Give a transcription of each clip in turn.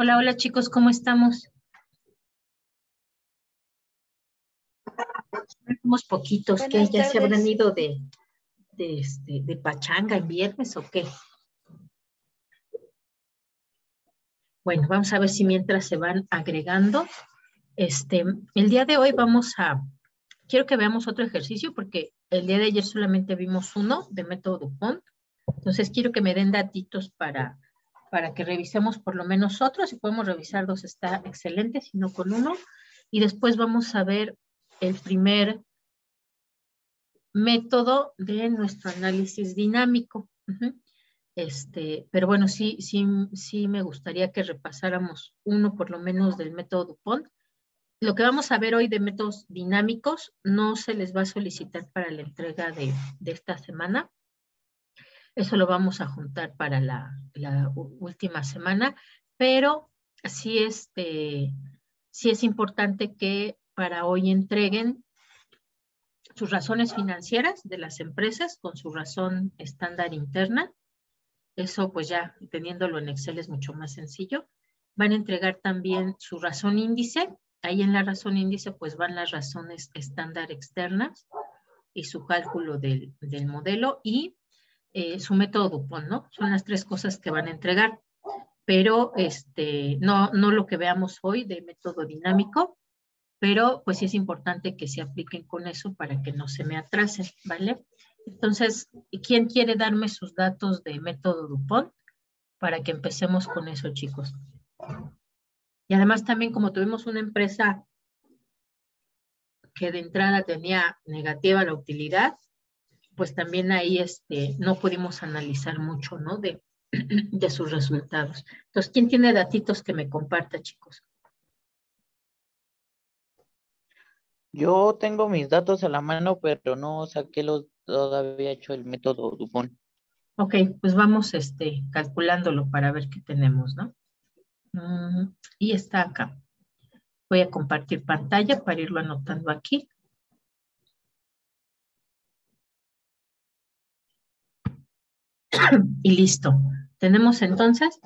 Hola, hola chicos, ¿cómo estamos? Somos poquitos, ¿qué? Buenas ¿Ya se habrán tardes. ido de pachanga en viernes o qué? Bueno, vamos a ver si mientras se van agregando. El día de hoy quiero que veamos otro ejercicio porque el día de ayer solamente vimos uno de método Dupont. Entonces quiero que me den datitos para que revisemos por lo menos otro. Si podemos revisar dos está excelente, si no con uno. Y después vamos a ver el primer método de nuestro análisis dinámico. Pero bueno, sí me gustaría que repasáramos uno por lo menos del método Dupont. Lo que vamos a ver hoy de métodos dinámicos no se les va a solicitar para la entrega de esta semana. Eso lo vamos a juntar para la última semana, pero sí, sí es importante que para hoy entreguen sus razones financieras de las empresas con su razón estándar interna. Eso pues ya teniéndolo en Excel es mucho más sencillo. Van a entregar también su razón índice. Ahí en la razón índice pues van las razones estándar externas y su cálculo del modelo y su método Dupont, ¿no? Son las tres cosas que van a entregar. Pero no lo que veamos hoy de método dinámico, pero pues sí es importante que se apliquen con eso para que no se me atrasen, ¿vale? Entonces, ¿quién quiere darme sus datos de método Dupont? Para que empecemos con eso, chicos. Y además también como tuvimos una empresa que de entrada tenía negativa la utilidad, pues también ahí no pudimos analizar mucho, ¿no? De sus resultados. Entonces, ¿quién tiene datitos que me comparta, chicos? Yo tengo mis datos a la mano, pero no saqué los todavía hecho el método Dupont. Ok, pues vamos calculándolo para ver qué tenemos, ¿no? Y está acá. Voy a compartir pantalla para irlo anotando aquí. Y listo. Tenemos entonces,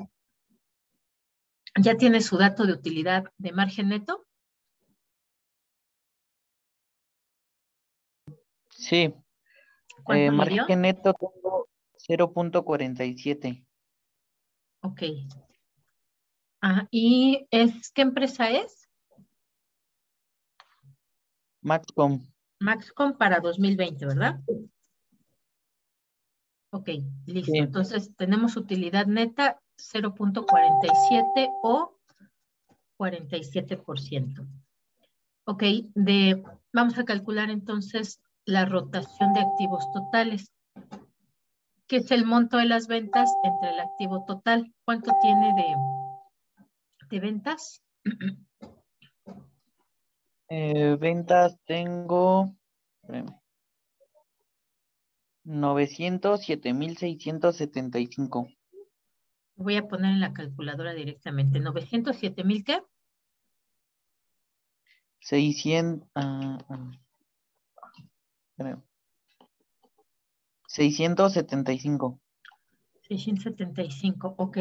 ya tiene su dato de utilidad de margen neto. Sí, ¿Cuánto le dio? margen neto tengo 0.47. Ok. ¿Y qué empresa es? Maxcom. Maxcom para 2020, ¿verdad? Ok, listo. Sí. Entonces tenemos utilidad neta 0.47 o 47%. Ok, vamos a calcular entonces la rotación de activos totales, que es el monto de las ventas entre el activo total. ¿Cuánto tiene de ventas? Ventas tengo 907,675. Voy a poner en la calculadora directamente. ¿907,000 qué? 600, 675. 675, ok.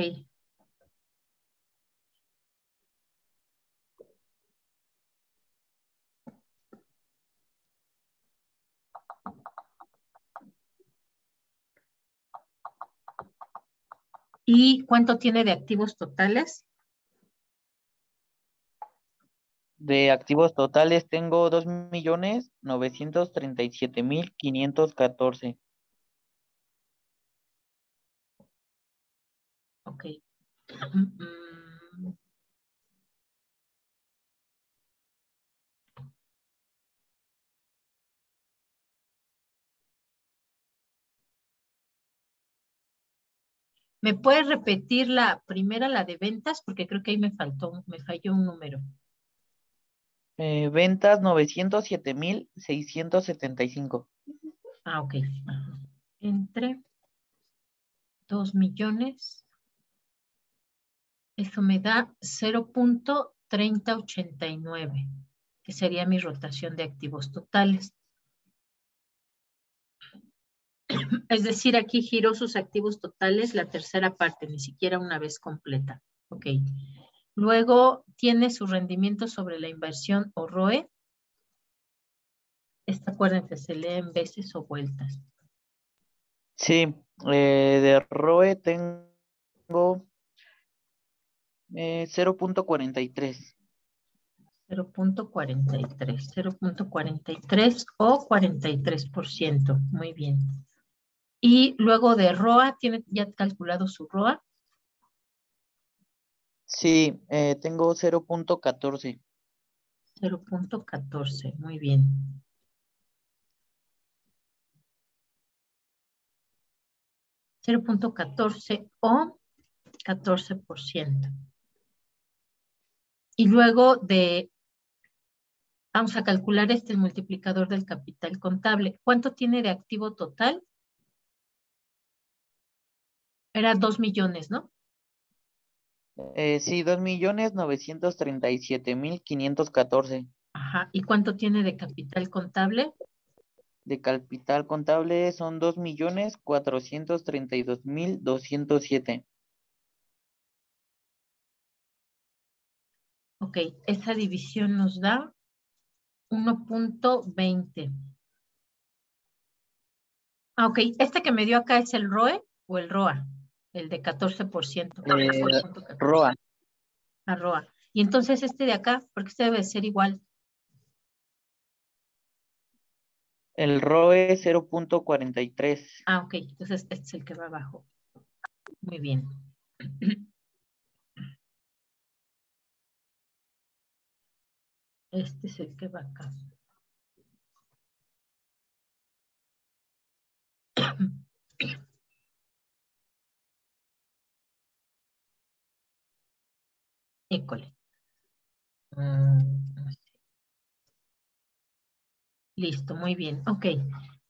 ¿Y cuánto tiene de activos totales? De activos totales tengo 2,937,514. Ok. ¿Me puedes repetir la primera, la de ventas? Porque creo que ahí me falló un número. Ventas 907,675. Ok. Ajá. Entre 2 millones, eso me da 0.3089, que sería mi rotación de activos totales. Es decir, aquí giró sus activos totales la tercera parte, ni siquiera una vez completa. Ok. Luego tiene su rendimiento sobre la inversión o ROE. Acuérdense, se lee en veces o vueltas. Sí, de ROE tengo 0.43. 0.43 o 43%. Muy bien. Y luego de ROA, ¿tiene ya calculado su ROA? Sí, tengo 0.14. 0.14, muy bien. $0.14 o 14%. Y luego vamos a calcular el multiplicador del capital contable. ¿Cuánto tiene de activo total? Era 2 millones, ¿no? Sí, 2.937.514. Ajá. ¿Y cuánto tiene de capital contable? De capital contable son 2.432.207. Ok, esa división nos da 1.20. Ah, ok, que me dio acá es el ROE o el ROA, el de 14%. ROA. A ROA. Y entonces de acá, porque debe ser igual. El ROE es 0.43. Ah, ok, entonces este es el que va abajo. Muy bien. Este es el que va acá. École. Listo, muy bien. Ok.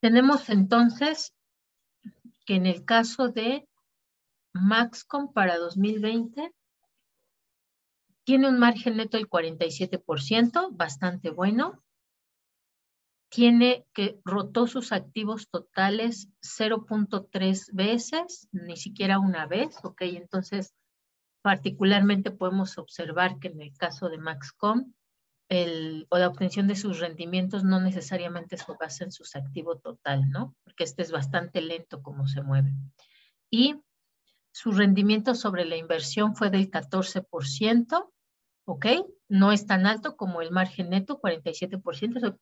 Tenemos entonces que en el caso de Maxcom para 2020 tiene un margen neto del 47%, bastante bueno. Tiene que rotó sus activos totales 0.3 veces, ni siquiera una vez, ok, entonces particularmente podemos observar que en el caso de Maxcom, o la obtención de sus rendimientos no necesariamente se basa en sus activos total, ¿no? Porque es bastante lento como se mueve. Y su rendimiento sobre la inversión fue del 14%, ¿ok? No es tan alto como el margen neto, 47%, eso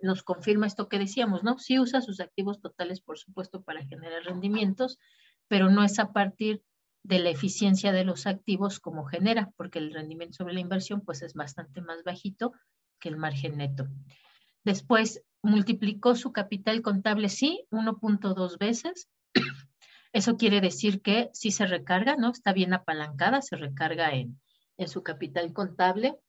nos confirma esto que decíamos, ¿no? Sí usa sus activos totales, por supuesto, para generar rendimientos, pero no es a partir de la eficiencia de los activos como genera, porque el rendimiento sobre la inversión pues es bastante más bajito que el margen neto. Después multiplicó su capital contable, sí, 1.2 veces. Eso quiere decir que sí se recarga, ¿no? Está bien apalancada, se recarga en su capital contable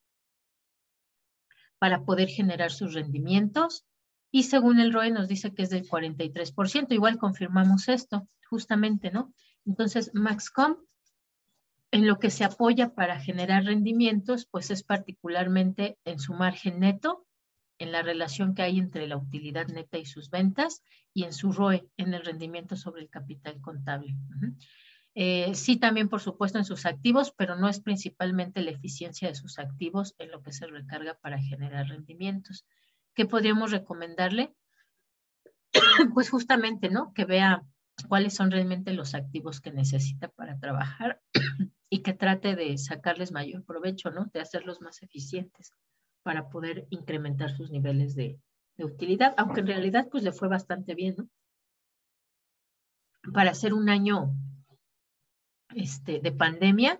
para poder generar sus rendimientos. Y según el ROE nos dice que es del 43%. Igual confirmamos esto, justamente, ¿no? Entonces, Maxcom, en lo que se apoya para generar rendimientos, pues es particularmente en su margen neto, en la relación que hay entre la utilidad neta y sus ventas, y en su ROE, en el rendimiento sobre el capital contable. Sí, también, por supuesto, en sus activos, pero no es principalmente la eficiencia de sus activos en lo que se recarga para generar rendimientos. ¿Qué podríamos recomendarle? Pues justamente, ¿no? Que vea cuáles son realmente los activos que necesita para trabajar y que trate de sacarles mayor provecho, ¿no? De hacerlos más eficientes para poder incrementar sus niveles de utilidad, aunque en realidad pues le fue bastante bien, ¿no? Para hacer un año de pandemia,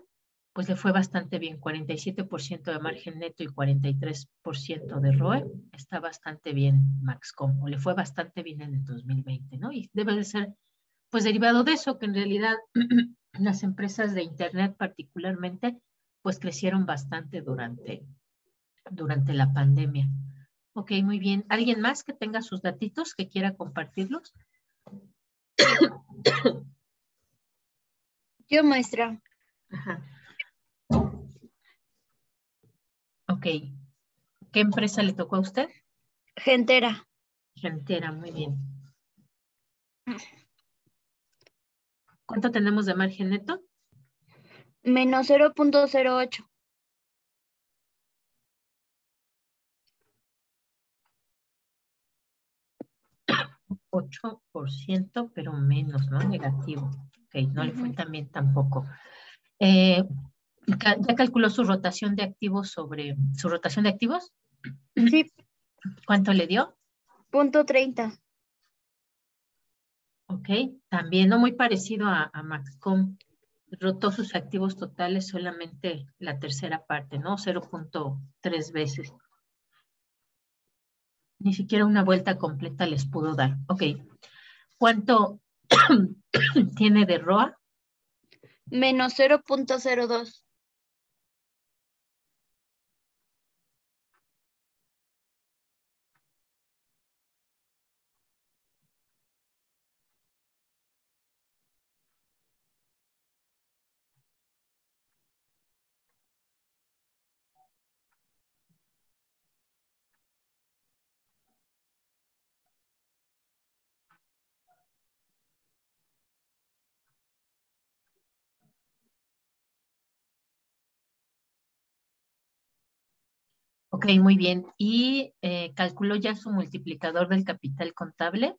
pues le fue bastante bien, 47% de margen neto y 43% de ROE, está bastante bien Maxcom, o le fue bastante bien en el 2020, ¿no? Y debe de ser, pues derivado de eso, que en realidad las empresas de Internet particularmente, pues crecieron bastante durante la pandemia. Ok, muy bien. ¿Alguien más que tenga sus datitos que quiera compartirlos? Yo, maestra. Ajá. Ok. ¿Qué empresa le tocó a usted? Gentera. Gentera, muy bien. ¿Cuánto tenemos de margen neto? Menos 0.08. 8%, pero menos, ¿no? Negativo. Ok, no le fue tan bien tampoco. ¿Ya calculó su rotación de activos sobre su rotación de activos? Sí, ¿Cuánto le dio? .30. Ok, también no muy parecido a Maxcom. Rotó sus activos totales solamente la tercera parte, ¿no? 0.3 veces. Ni siquiera una vuelta completa les pudo dar. Ok, ¿cuánto tiene de ROA? Menos 0.02. Ok, muy bien. ¿Y calculó ya su multiplicador del capital contable?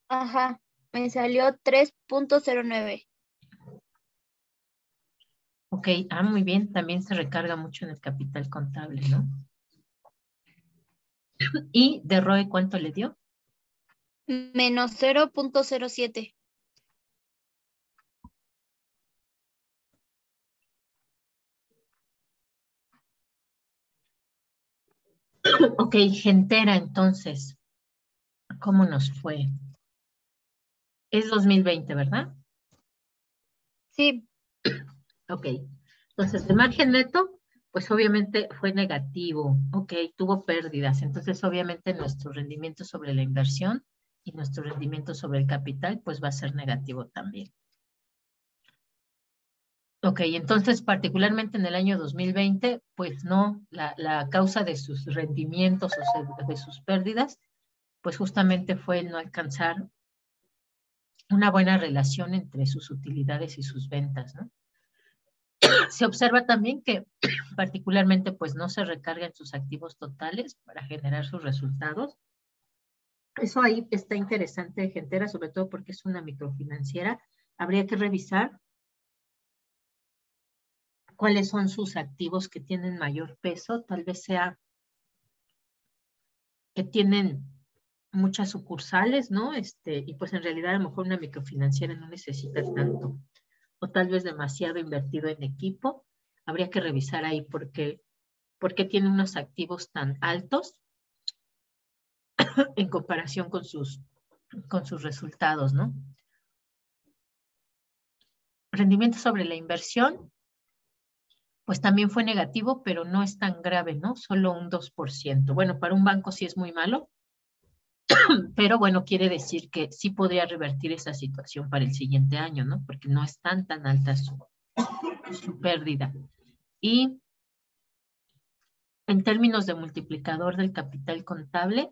Ajá, me salió 3.09. Ok, muy bien. También se recarga mucho en el capital contable, ¿no? ¿Y de ROE cuánto le dio? Menos 0.07. Ok, Gentera, entonces, ¿cómo nos fue? Es 2020, ¿verdad? Sí, Ok, entonces de margen neto, pues obviamente fue negativo, ok, tuvo pérdidas, entonces obviamente nuestro rendimiento sobre la inversión y nuestro rendimiento sobre el capital, pues va a ser negativo también. Ok, entonces particularmente en el año 2020, pues no, la causa de sus rendimientos o de sus pérdidas, pues justamente fue el no alcanzar una buena relación entre sus utilidades y sus ventas, ¿no? Se observa también que particularmente pues no se recargan sus activos totales para generar sus resultados. Eso ahí está interesante de Gentera, sobre todo porque es una microfinanciera. Habría que revisar cuáles son sus activos que tienen mayor peso. Tal vez sea que tienen muchas sucursales, ¿no? Y pues en realidad a lo mejor una microfinanciera no necesita tanto. O tal vez demasiado invertido en equipo. Habría que revisar ahí por qué tiene unos activos tan altos en comparación con sus resultados, ¿no? Rendimiento sobre la inversión, pues también fue negativo, pero no es tan grave, ¿no? Solo un 2%. Bueno, para un banco sí es muy malo, pero bueno, quiere decir que sí podría revertir esa situación para el siguiente año, ¿no? Porque no es tan alta su pérdida. Y en términos de multiplicador del capital contable,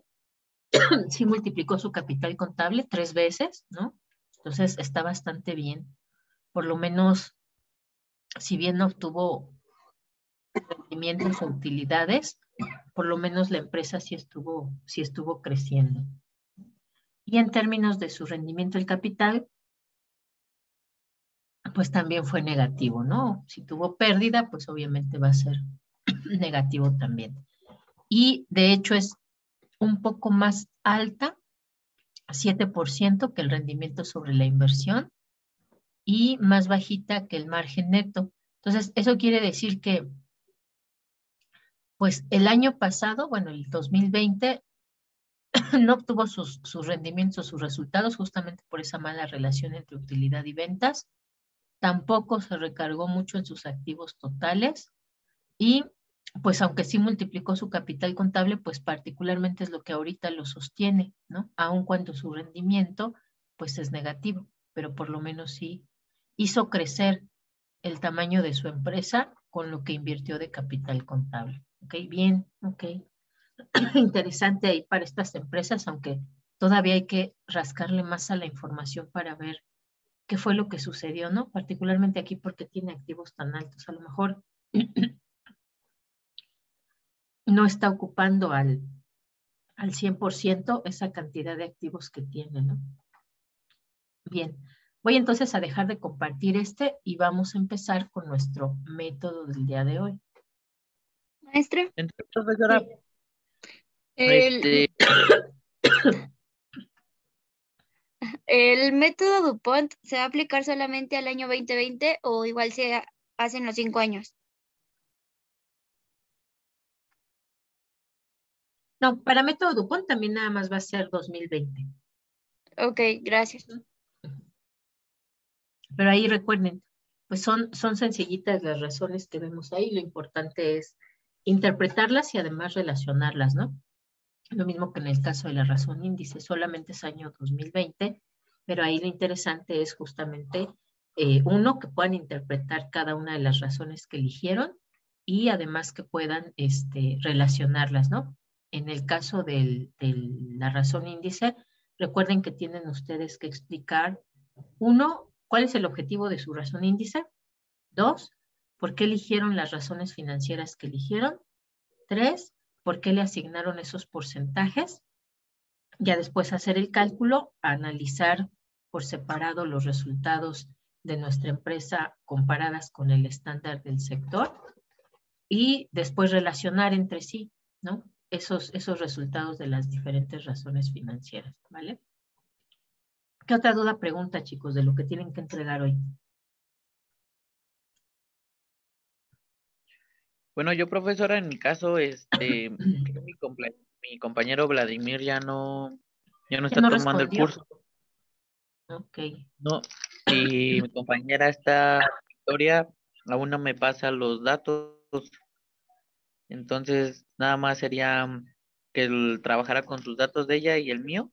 sí multiplicó su capital contable 3 veces, ¿no? Entonces está bastante bien. Por lo menos, si bien no obtuvo rendimientos o utilidades, por lo menos la empresa sí estuvo creciendo. Y en términos de su rendimiento del capital, pues también fue negativo, ¿no? Si tuvo pérdida, pues obviamente va a ser negativo también. Y de hecho es un poco más alta, 7% que el rendimiento sobre la inversión y más bajita que el margen neto. Entonces, eso quiere decir que, pues el año pasado, bueno, el 2020, no obtuvo sus rendimientos, sus resultados, justamente por esa mala relación entre utilidad y ventas. Tampoco se recargó mucho en sus activos totales y pues aunque sí multiplicó su capital contable, pues particularmente es lo que ahorita lo sostiene, ¿no? Aun cuando su rendimiento pues es negativo, pero por lo menos sí hizo crecer el tamaño de su empresa con lo que invirtió de capital contable. ¿Ok? Bien, ok. Interesante ahí para estas empresas, aunque todavía hay que rascarle más a la información para ver qué fue lo que sucedió, ¿no? Particularmente aquí porque tiene activos tan altos. A lo mejor no está ocupando al 100% esa cantidad de activos que tiene, ¿no? Bien, voy entonces a dejar de compartir y vamos a empezar con nuestro método del día de hoy. Maestra, Entonces, profesora, Sí. este, ¿el método DuPont se va a aplicar solamente al año 2020 o igual se hace en los 5 años? No, para método DuPont también nada más va a ser 2020. Ok, gracias. Pero ahí recuerden, pues son sencillitas las razones que vemos ahí. Lo importante es interpretarlas y además relacionarlas, ¿no? Lo mismo que en el caso de la razón índice, solamente es año 2020, pero ahí lo interesante es justamente, uno, que puedan interpretar cada una de las razones que eligieron y además que puedan relacionarlas, ¿no? En el caso de la razón índice, recuerden que tienen ustedes que explicar, uno, cuál es el objetivo de su razón índice. Dos, por qué eligieron las razones financieras que eligieron. Tres, por qué le asignaron esos porcentajes. Ya después hacer el cálculo, analizar por separado los resultados de nuestra empresa comparadas con el estándar del sector y después relacionar entre sí, ¿no? Esos resultados de las diferentes razones financieras, ¿vale? ¿Qué otra duda, pregunta, chicos, de lo que tienen que entregar hoy? bueno, yo, profesora, en mi caso, creo mi compañero Vladimir ya no ¿Ya está no tomando el respondió? curso, Ok. ¿no? Y mi compañera Victoria, aún no me pasa los datos, entonces nada más sería que él trabajara con sus datos de ella y el mío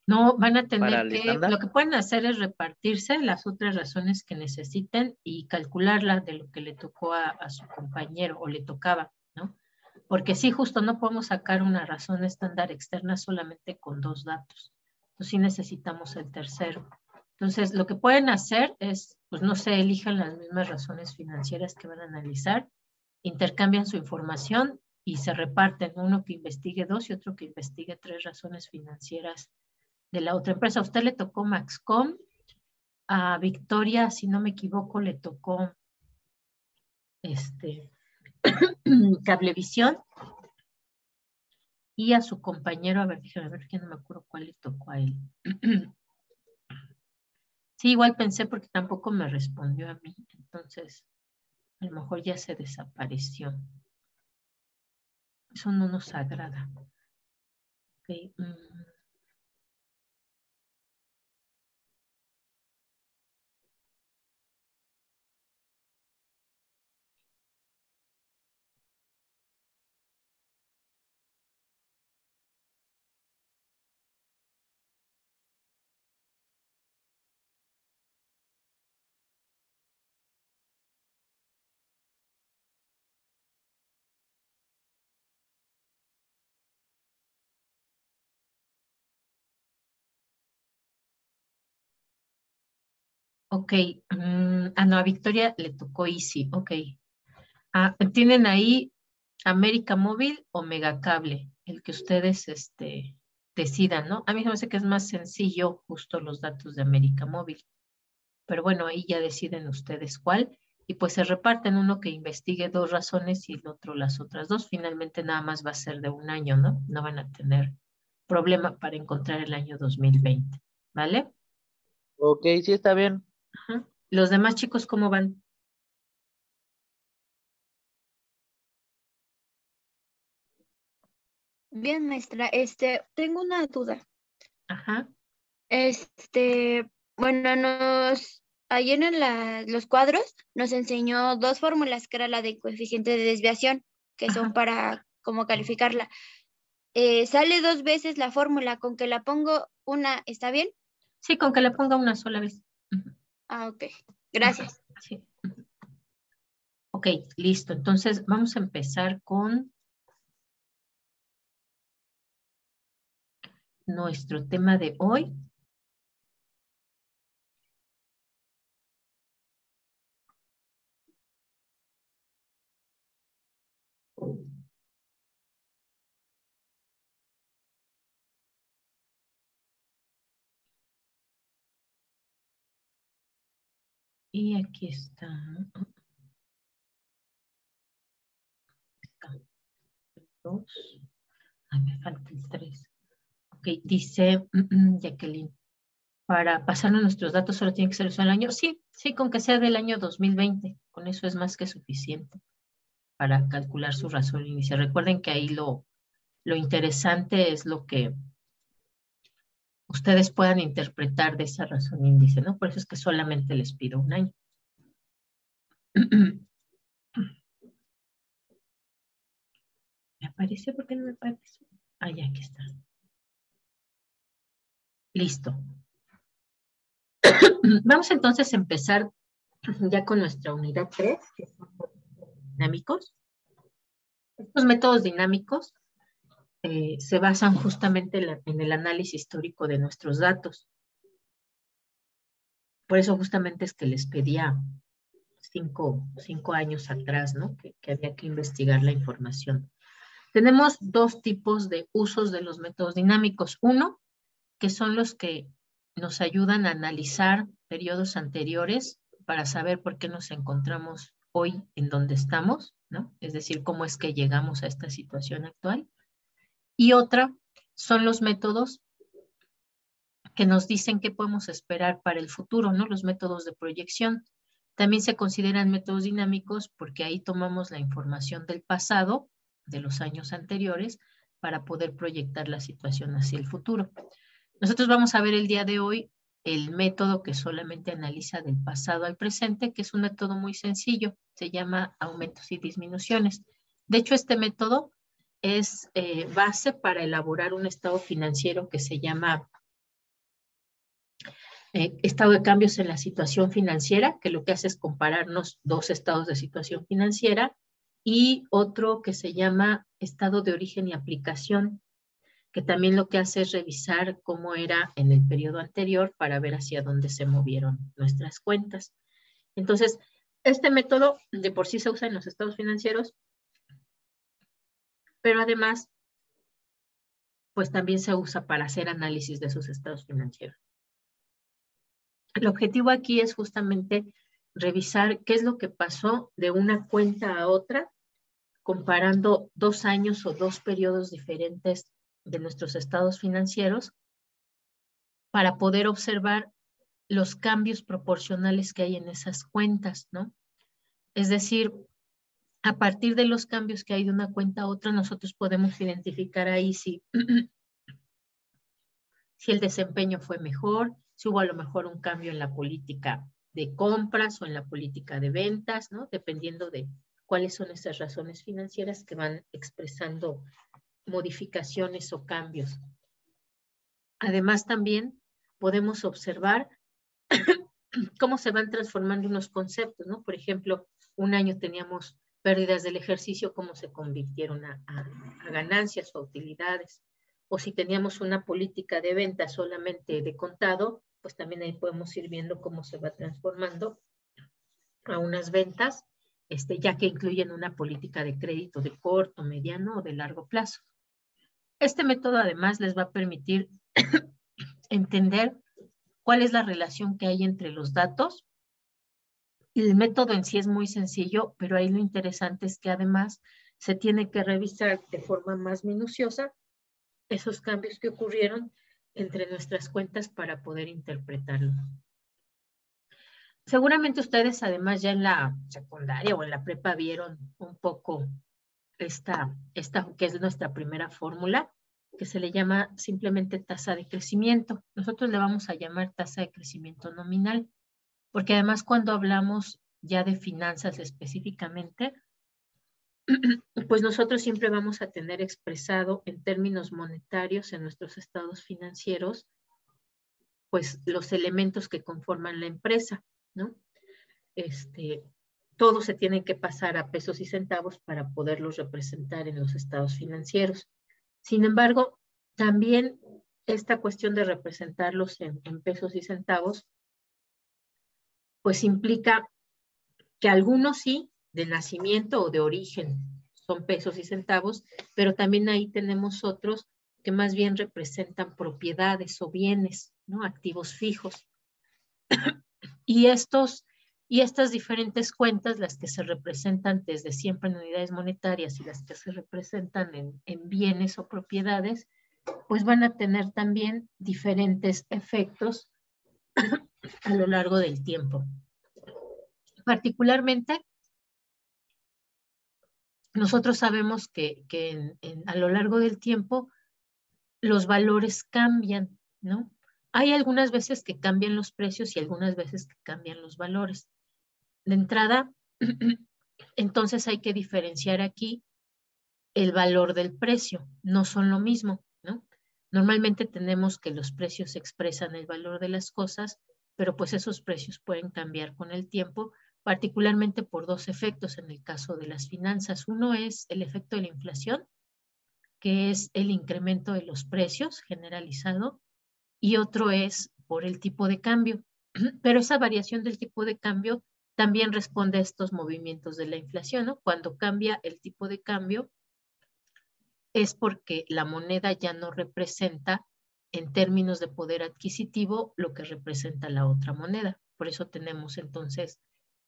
No, van a para tener el que, estándar. lo que pueden hacer es repartirse las otras razones que necesiten y calcularla de lo que le tocó a su compañero o le tocaba, ¿no? Porque sí, justo no podemos sacar una razón estándar externa solamente con dos datos. Entonces sí necesitamos el tercero. Entonces, lo que pueden hacer es, pues no sé, elijan las mismas razones financieras que van a analizar, intercambian su información y se reparten, uno que investigue dos y otro que investigue tres razones financieras de la otra empresa. A usted le tocó Maxcom, a Victoria, si no me equivoco, le tocó este Cablevisión y a su compañero, a ver, déjame ver, que no me acuerdo cuál le tocó a él. Sí, igual pensé porque tampoco me respondió a mí, entonces a lo mejor ya se desapareció. Eso no nos agrada. Okay. Ok, no, a Victoria le tocó Easy, ok. Tienen ahí América Móvil o Megacable, el que ustedes decidan, ¿no? A mí me parece que es más sencillo justo los datos de América Móvil, pero bueno, ahí ya deciden ustedes cuál, y pues se reparten uno que investigue dos razones y el otro las otras dos. Finalmente nada más va a ser de un año, ¿no? No van a tener problema para encontrar el año 2020, ¿vale? Ok, sí está bien. Ajá. Los demás chicos, ¿cómo van? Bien, maestra, tengo una duda. Ajá, Bueno, ayer en los cuadros nos enseñó dos fórmulas, que era la de coeficiente de desviación, que son ajá. para cómo calificarla. Sale dos veces la fórmula, con que la pongo una, ¿está bien? Sí, con que le ponga una sola vez. Ujú, Ah, ok. ajá, Gracias. sí. Ok, listo. Entonces vamos a empezar con nuestro tema de hoy. Y aquí está. Dos. Ay, me falta el 3. Ok, dice Jacqueline, para pasarnos nuestros datos solo tiene que ser el año. Sí, sí, con que sea del año 2020. Con eso es más que suficiente para calcular su razón inicial. Recuerden que ahí lo interesante es lo que ustedes puedan interpretar de esa razón índice, ¿no? Por eso es que solamente les pido un año. ¿Me aparece? ¿Por qué no me aparece? Ah, ya, aquí está. Listo. Vamos entonces a empezar ya con nuestra unidad 3, que son dinámicos. Estos métodos dinámicos se basan justamente en el análisis histórico de nuestros datos. Por eso justamente es que les pedía 5 años atrás, ¿no? Que había que investigar la información. Tenemos dos tipos de usos de los métodos dinámicos. Uno, que son los que nos ayudan a analizar periodos anteriores para saber por qué nos encontramos hoy en donde estamos, ¿no? Es decir, cómo es que llegamos a esta situación actual. Y otra son los métodos que nos dicen qué podemos esperar para el futuro, ¿no? Los métodos de proyección. También se consideran métodos dinámicos porque ahí tomamos la información del pasado, de los años anteriores, para poder proyectar la situación hacia el futuro. Nosotros vamos a ver el día de hoy el método que solamente analiza del pasado al presente, que es un método muy sencillo, se llama aumentos y disminuciones. De hecho, este método es base para elaborar un estado financiero que se llama estado de cambios en la situación financiera, que lo que hace es compararnos dos estados de situación financiera, y otro que se llama estado de origen y aplicación, que también lo que hace es revisar cómo era en el periodo anterior para ver hacia dónde se movieron nuestras cuentas. Entonces, este método de por sí se usa en los estados financieros, pero además, pues también se usa para hacer análisis de esos estados financieros. El objetivo aquí es justamente revisar qué es lo que pasó de una cuenta a otra, comparando 2 años o 2 periodos diferentes de nuestros estados financieros, para poder observar los cambios proporcionales que hay en esas cuentas, ¿no? Es decir, a partir de los cambios que hay de una cuenta a otra, nosotros podemos identificar ahí si el desempeño fue mejor, si hubo a lo mejor un cambio en la política de compras o en la política de ventas, ¿no? Dependiendo de cuáles son esas razones financieras que van expresando modificaciones o cambios. Además, también podemos observar cómo se van transformando unos conceptos, ¿no? Por ejemplo, un año teníamos pérdidas del ejercicio, cómo se convirtieron a ganancias o utilidades. O si teníamos una política de venta solamente de contado, pues también ahí podemos ir viendo cómo se va transformando a unas ventas, ya que incluyen una política de crédito de corto, mediano o de largo plazo. Este método además les va a permitir entender cuál es la relación que hay entre los datos. El método en sí es muy sencillo, pero ahí lo interesante es que además se tiene que revisar de forma más minuciosa esos cambios que ocurrieron entre nuestras cuentas para poder interpretarlo. Seguramente ustedes además ya en la secundaria o en la prepa vieron un poco esta que es nuestra primera fórmula, que se le llama simplemente tasa de crecimiento. Nosotros le vamos a llamar tasa de crecimiento nominal, porque además cuando hablamos ya de finanzas específicamente, pues nosotros siempre vamos a tener expresado en términos monetarios en nuestros estados financieros, pues los elementos que conforman la empresa, ¿no? Todos se tienen que pasar a pesos y centavos para poderlos representar en los estados financieros. Sin embargo, también esta cuestión de representarlos en pesos y centavos, pues implica que algunos sí, de nacimiento o de origen, son pesos y centavos, pero también ahí tenemos otros que más bien representan propiedades o bienes, ¿no? Activos fijos. Y estos Y estas diferentes cuentas, las que se representan desde siempre en unidades monetarias y las que se representan en bienes o propiedades, pues van a tener también diferentes efectos a lo largo del tiempo. Particularmente, nosotros sabemos que a lo largo del tiempo los valores cambian, ¿no? Hay algunas veces que cambian los precios y algunas veces que cambian los valores. De entrada, entonces hay que diferenciar aquí el valor del precio. No son lo mismo, ¿no? Normalmente tenemos que los precios expresan el valor de las cosas, pero pues esos precios pueden cambiar con el tiempo, particularmente por dos efectos en el caso de las finanzas. Uno es el efecto de la inflación, que es el incremento de los precios generalizado, y otro es por el tipo de cambio. Pero esa variación del tipo de cambio también responde a estos movimientos de la inflación, ¿no? Cuando cambia el tipo de cambio es porque la moneda ya no representa en términos de poder adquisitivo lo que representa la otra moneda. Por eso tenemos entonces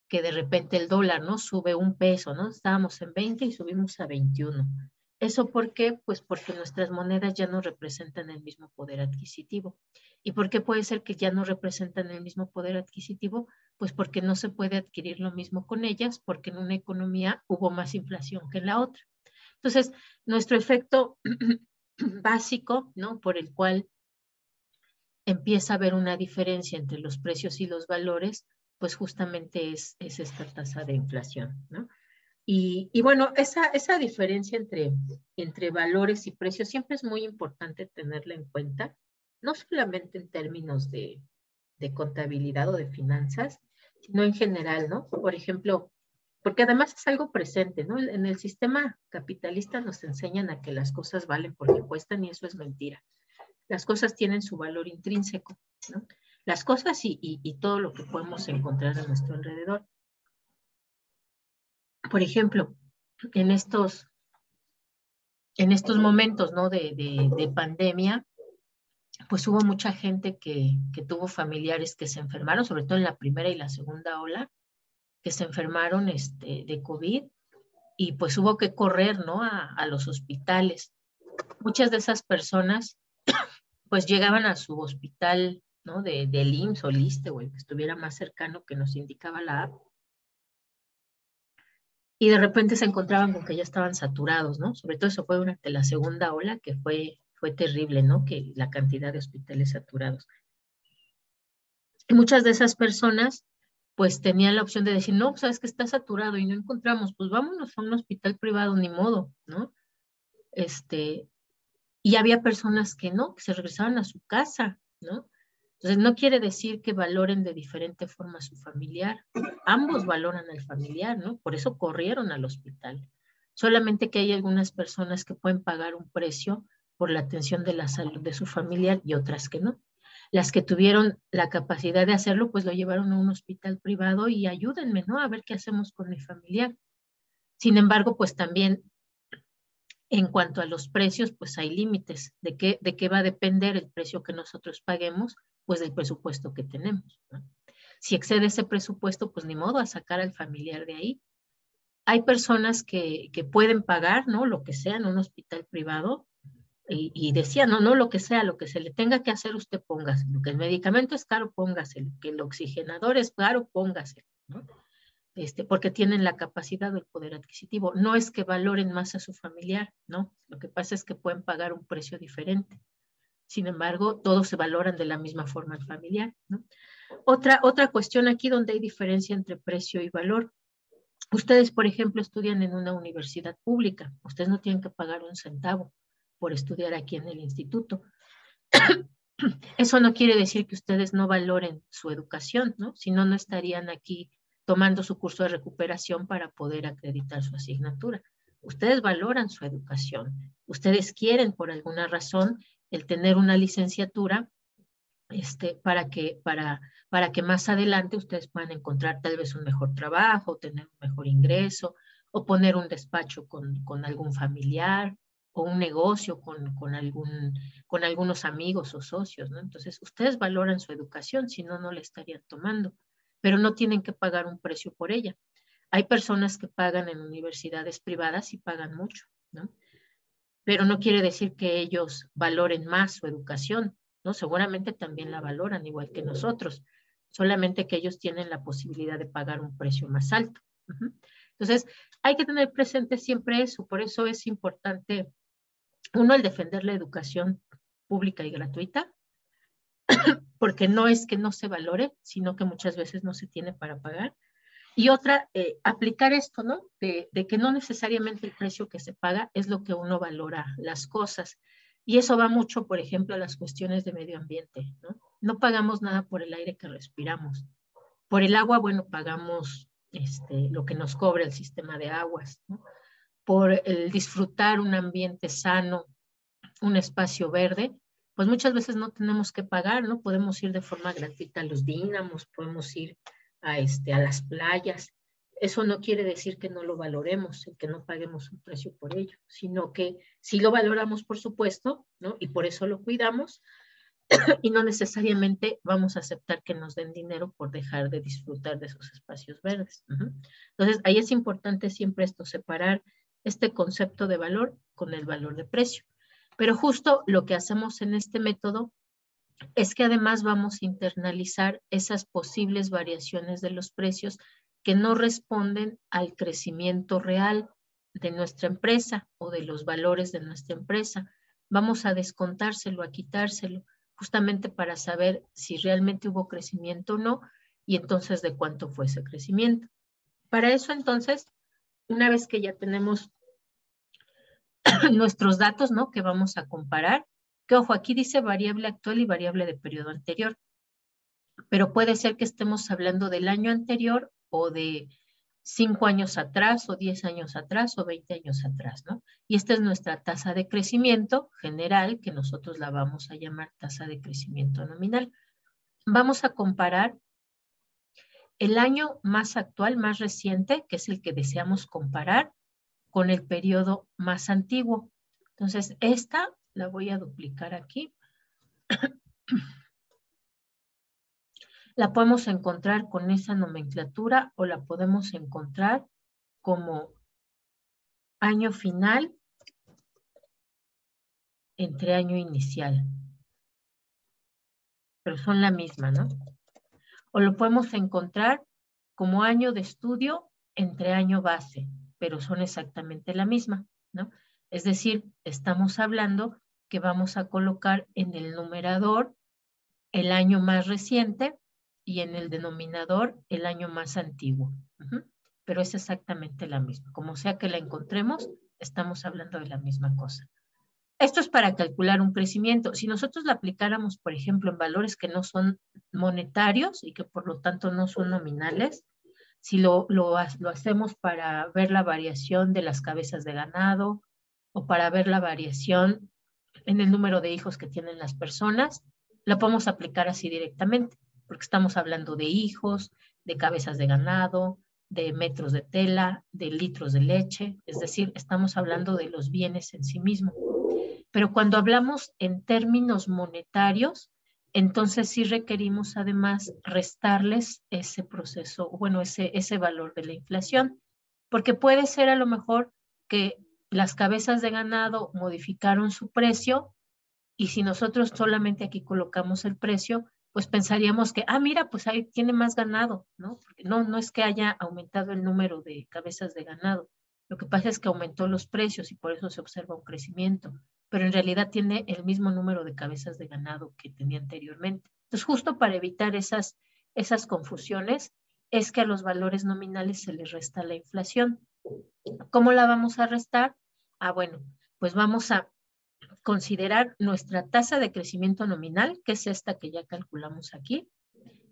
que de repente el dólar, ¿no? Sube 1 peso, ¿no? Estábamos en 20 y subimos a 21. ¿Eso por qué? Pues porque nuestras monedas ya no representan el mismo poder adquisitivo. ¿Y por qué puede ser que ya no representan el mismo poder adquisitivo? Pues porque no se puede adquirir lo mismo con ellas, porque en una economía hubo más inflación que en la otra. Entonces, nuestro efecto básico, ¿no? Por el cual empieza a haber una diferencia entre los precios y los valores, pues justamente es esta tasa de inflación, ¿no? Y bueno, esa diferencia entre valores y precios siempre es muy importante tenerla en cuenta, no solamente en términos de contabilidad o de finanzas, sino en general, ¿no? Por ejemplo, porque además es algo presente, ¿no? En el sistema capitalista nos enseñan a que las cosas valen porque cuestan y eso es mentira. Las cosas tienen su valor intrínseco, ¿no? Las cosas y todo lo que podemos encontrar a nuestro alrededor. Por ejemplo, en estos momentos, ¿no? de pandemia, pues hubo mucha gente que tuvo familiares que se enfermaron, sobre todo en la primera y la segunda ola, que se enfermaron de COVID y pues hubo que correr, ¿no? a los hospitales. Muchas de esas personas pues llegaban a su hospital, ¿no? del IMSS o el ISSSTE o el que estuviera más cercano que nos indicaba la app. Y de repente se encontraban con que ya estaban saturados, ¿no? Sobre todo eso fue durante la segunda ola, que fue terrible, ¿no? Que la cantidad de hospitales saturados. Y muchas de esas personas, pues tenían la opción de decir, no, sabes que está saturado y no encontramos, pues vámonos a un hospital privado, ni modo, ¿no? Y había personas que no, que se regresaban a su casa, ¿no? Entonces, no quiere decir que valoren de diferente forma a su familiar. Ambos valoran al familiar, ¿no? Por eso corrieron al hospital. Solamente que hay algunas personas que pueden pagar un precio por la atención de la salud de su familiar y otras que no. Las que tuvieron la capacidad de hacerlo, pues lo llevaron a un hospital privado y ayúdenme, ¿no? A ver qué hacemos con mi familiar. Sin embargo, pues también en cuanto a los precios, pues hay límites. ¿De qué va a depender el precio que nosotros paguemos? Pues del presupuesto que tenemos, ¿no? Si excede ese presupuesto, pues ni modo a sacar al familiar de ahí. Hay personas que pueden pagar, ¿no? Lo que sea en un hospital privado y decía, no, lo que sea, lo que se le tenga que hacer, usted póngase. Lo que el medicamento es caro, póngase. Lo que el oxigenador es caro, póngase, ¿no? Porque tienen la capacidad o el poder adquisitivo. No es que valoren más a su familiar, ¿no? Lo que pasa es que pueden pagar un precio diferente. Sin embargo, todos se valoran de la misma forma al familiar, ¿no? Otra cuestión aquí donde hay diferencia entre precio y valor. Ustedes, por ejemplo, estudian en una universidad pública. Ustedes no tienen que pagar un centavo por estudiar aquí en el instituto. Eso no quiere decir que ustedes no valoren su educación, ¿no? Si no, no estarían aquí tomando su curso de recuperación para poder acreditar su asignatura. Ustedes valoran su educación. Ustedes quieren, por alguna razón, el tener una licenciatura para que más adelante ustedes puedan encontrar tal vez un mejor trabajo, tener un mejor ingreso, o poner un despacho con algún familiar, o un negocio con algunos amigos o socios, ¿no? Entonces, ustedes valoran su educación, si no, no la estarían tomando. pero no tienen que pagar un precio por ella. Hay personas que pagan en universidades privadas y pagan mucho, ¿no? Pero no quiere decir que ellos valoren más su educación, ¿no? Seguramente también la valoran igual que nosotros, solamente que ellos tienen la posibilidad de pagar un precio más alto. Entonces, hay que tener presente siempre eso, por eso es importante, uno, el defender la educación pública y gratuita, porque no es que no se valore, sino que muchas veces no se tiene para pagar. Y otra, aplicar esto, ¿no? De que no necesariamente el precio que se paga es lo que uno valora las cosas. Y eso va mucho, por ejemplo, a las cuestiones de medio ambiente, ¿no? No pagamos nada por el aire que respiramos. Por el agua, bueno, pagamos lo que nos cobra el sistema de aguas, ¿no? Por el disfrutar un ambiente sano, un espacio verde, pues muchas veces no tenemos que pagar, ¿no? Podemos ir de forma gratuita a los dínamos, podemos ir a las playas. Eso no quiere decir que no lo valoremos, que no paguemos un precio por ello, sino que sí lo valoramos, por supuesto, ¿no? Y por eso lo cuidamos, y no necesariamente vamos a aceptar que nos den dinero por dejar de disfrutar de esos espacios verdes. Entonces, ahí es importante siempre esto, separar este concepto de valor con el valor de precio. Pero justo lo que hacemos en este método es que además vamos a internalizar esas posibles variaciones de los precios que no responden al crecimiento real de nuestra empresa o de los valores de nuestra empresa. Vamos a descontárselo, a quitárselo, justamente para saber si realmente hubo crecimiento o no, y entonces de cuánto fue ese crecimiento. Para eso, entonces, una vez que ya tenemos nuestros datos, ¿no? Que vamos a comparar, que ojo, aquí dice variable actual y variable de periodo anterior, pero puede ser que estemos hablando del año anterior o de 5 años atrás o 10 años atrás o 20 años atrás, ¿no? Y esta es nuestra tasa de crecimiento general, que nosotros la vamos a llamar tasa de crecimiento nominal. Vamos a comparar el año más actual, más reciente, que es el que deseamos comparar, con el periodo más antiguo. Entonces, esta la voy a duplicar aquí. La podemos encontrar con esa nomenclatura o la podemos encontrar como año final entre año inicial. Pero son la misma, ¿no? O lo podemos encontrar como año de estudio entre año base, pero son exactamente la misma, ¿no? Es decir, estamos hablando que vamos a colocar en el numerador el año más reciente y en el denominador el año más antiguo. Pero es exactamente la misma. Como sea que la encontremos, estamos hablando de la misma cosa. Esto es para calcular un crecimiento. Si nosotros la aplicáramos, por ejemplo, en valores que no son monetarios y que por lo tanto no son nominales, si lo hacemos para ver la variación de las cabezas de ganado o para ver la variación en el número de hijos que tienen las personas, la podemos aplicar así directamente, porque estamos hablando de hijos, de cabezas de ganado, de metros de tela, de litros de leche, es decir, estamos hablando de los bienes en sí mismos. Pero cuando hablamos en términos monetarios, entonces sí requerimos además restarles ese proceso, bueno, ese valor de la inflación, porque puede ser a lo mejor que las cabezas de ganado modificaron su precio y si nosotros solamente aquí colocamos el precio, pues pensaríamos que, mira, pues ahí tiene más ganado, ¿no? Porque no es que haya aumentado el número de cabezas de ganado. Lo que pasa es que aumentó los precios y por eso se observa un crecimiento, pero en realidad tiene el mismo número de cabezas de ganado que tenía anteriormente. Entonces, justo para evitar esas confusiones, es que a los valores nominales se les resta la inflación. ¿Cómo la vamos a restar? Bueno, pues vamos a considerar nuestra tasa de crecimiento nominal, que es esta que ya calculamos aquí,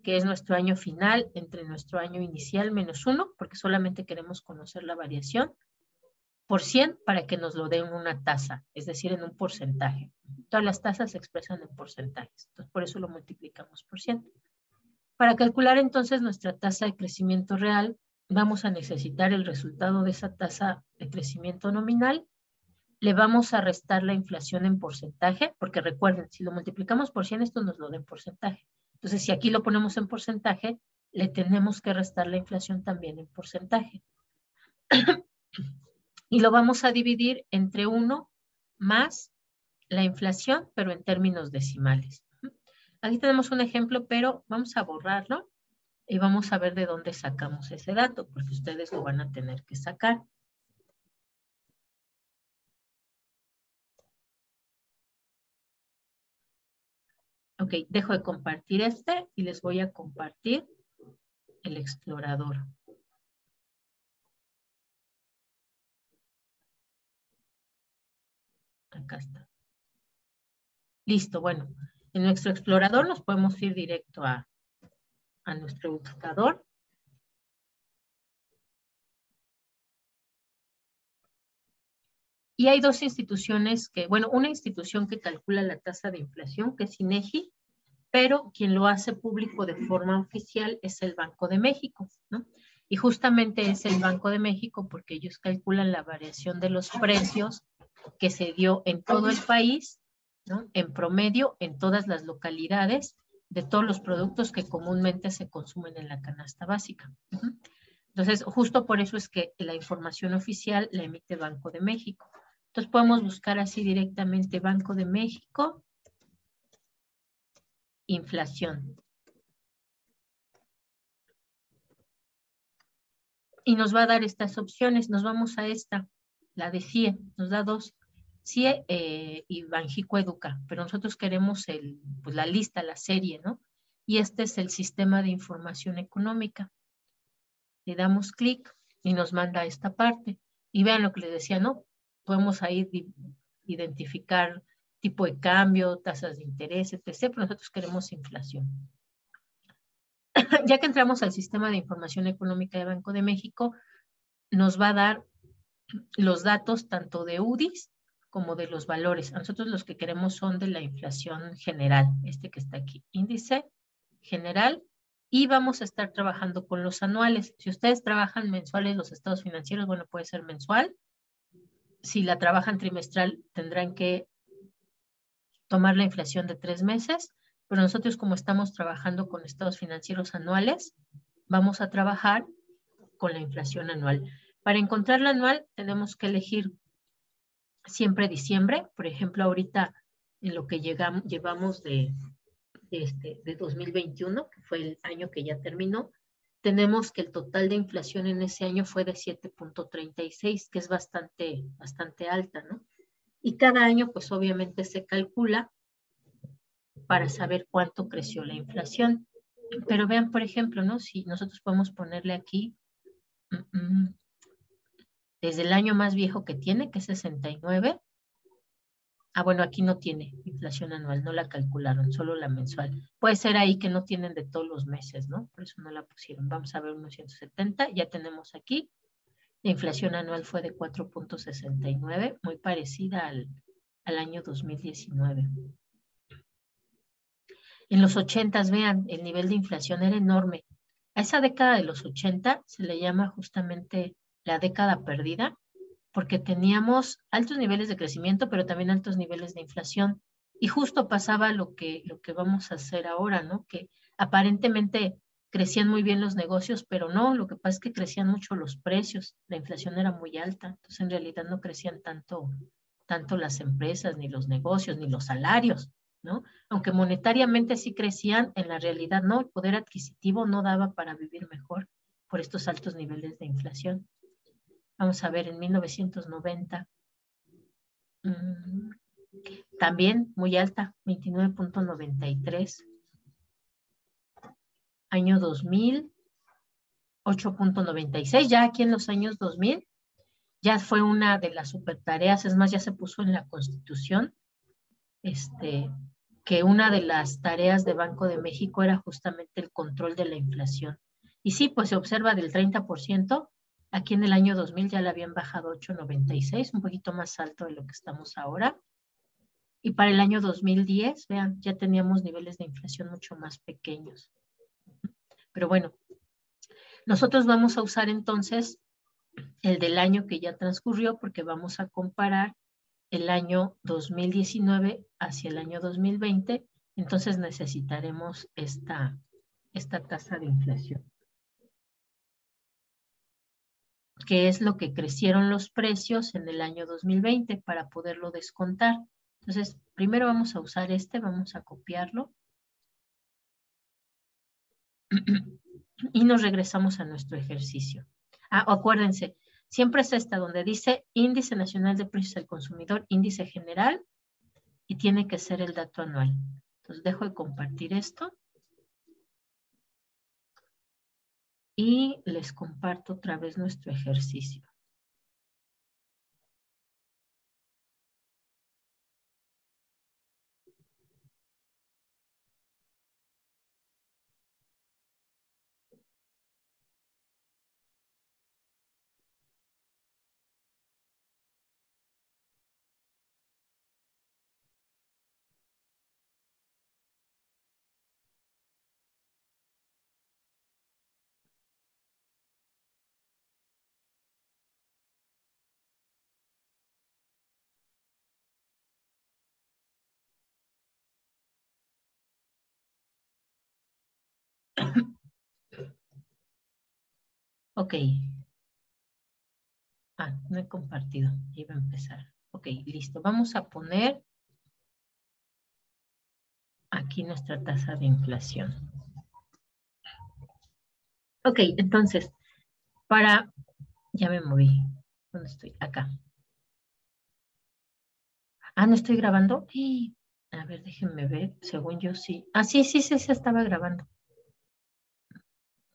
que es nuestro año final entre nuestro año inicial menos 1, porque solamente queremos conocer la variación, por 100 para que nos lo den una tasa, es decir, en un porcentaje. Todas las tasas se expresan en porcentajes, entonces por eso lo multiplicamos por 100. Para calcular entonces nuestra tasa de crecimiento real, vamos a necesitar el resultado de esa tasa de crecimiento nominal, le vamos a restar la inflación en porcentaje, porque recuerden, si lo multiplicamos por 100, esto nos lo da en porcentaje. Entonces, si aquí lo ponemos en porcentaje, le tenemos que restar la inflación también en porcentaje. Y lo vamos a dividir entre 1 más la inflación, pero en términos decimales. Aquí tenemos un ejemplo, pero vamos a borrarlo y vamos a ver de dónde sacamos ese dato, porque ustedes lo van a tener que sacar. Ok, dejo de compartir este y les voy a compartir el explorador. Acá está. Listo, bueno. En nuestro explorador nos podemos ir directo a nuestro buscador. Y hay dos instituciones que, bueno, una institución que calcula la tasa de inflación, que es INEGI, pero quien lo hace público de forma oficial es el Banco de México, ¿no? Y justamente es el Banco de México porque ellos calculan la variación de los precios que se dio en todo el país, ¿no? En promedio, en todas las localidades, de todos los productos que comúnmente se consumen en la canasta básica. Entonces, justo por eso es que la información oficial la emite Banco de México. Entonces, podemos buscar así directamente Banco de México, inflación. Y nos va a dar estas opciones. Nos vamos a esta, la de CIE, nos da 2. CIE y Banjico Educa, pero nosotros queremos pues la lista, la serie, ¿no? Y este es el Sistema de Información Económica. Le damos clic y nos manda a esta parte. Y vean lo que les decía, ¿no? Podemos ahí identificar tipo de cambio, tasas de interés, etc. Pero nosotros queremos inflación. Ya que entramos al Sistema de Información Económica de Banco de México, nos va a dar los datos tanto de UDIs como de los valores. A nosotros los que queremos son de la inflación general, este que está aquí, índice general, y vamos a estar trabajando con los anuales. Si ustedes trabajan mensuales los estados financieros, bueno, puede ser mensual. Si la trabajan trimestral, tendrán que tomar la inflación de 3 meses, pero nosotros como estamos trabajando con estados financieros anuales, vamos a trabajar con la inflación anual. Para encontrar la anual tenemos que elegir siempre diciembre. Por ejemplo, ahorita en lo que llevamos de 2021, que fue el año que ya terminó, tenemos que el total de inflación en ese año fue de 7.36, que es bastante alta, ¿no? Y cada año, pues obviamente se calcula para saber cuánto creció la inflación. Pero vean, por ejemplo, ¿no? Si nosotros podemos ponerle aquí desde el año más viejo que tiene, que es 69. Ah, bueno, aquí no tiene inflación anual, no la calcularon, solo la mensual. Puede ser ahí que no tienen de todos los meses, ¿no? Por eso no la pusieron. Vamos a ver unos 170, ya tenemos aquí. La inflación anual fue de 4.69, muy parecida al año 2019. En los 80, vean, el nivel de inflación era enorme. A esa década de los 80 se le llama justamente la década perdida, porque teníamos altos niveles de crecimiento, pero también altos niveles de inflación. Y justo pasaba lo que vamos a hacer ahora, ¿no? Que aparentemente crecían muy bien los negocios, pero no, lo que pasa es que crecían mucho los precios, la inflación era muy alta, entonces en realidad no crecían tanto las empresas, ni los negocios, ni los salarios, ¿no? Aunque monetariamente sí crecían, en la realidad no, el poder adquisitivo no daba para vivir mejor por estos altos niveles de inflación. Vamos a ver, en 1990, también muy alta, 29.93. Año 2000, 8.96. Ya aquí en los años 2000, ya fue una de las super tareas, es más, ya se puso en la Constitución, que una de las tareas de Banco de México era justamente el control de la inflación. Y sí, pues se observa del 30%. Aquí en el año 2000 ya la habían bajado 8.96, un poquito más alto de lo que estamos ahora. Y para el año 2010, vean, ya teníamos niveles de inflación mucho más pequeños. Pero bueno, nosotros vamos a usar entonces el del año que ya transcurrió porque vamos a comparar el año 2019 hacia el año 2020. Entonces necesitaremos esta esta tasa de inflación, que es lo que crecieron los precios en el año 2020 para poderlo descontar. Entonces, primero vamos a usar vamos a copiarlo. Y nos regresamos a nuestro ejercicio. Acuérdense, siempre es esta donde dice Índice Nacional de Precios al Consumidor, Índice General, y tiene que ser el dato anual. Entonces, dejo de compartir esto. Y les comparto otra vez nuestro ejercicio. Ok. No he compartido. Iba a empezar. Ok, listo. Vamos a poner aquí nuestra tasa de inflación. Ok, entonces, ya me moví. ¿Dónde estoy? Acá. ¿No estoy grabando? A ver, déjenme ver. Según yo sí. Sí, estaba grabando.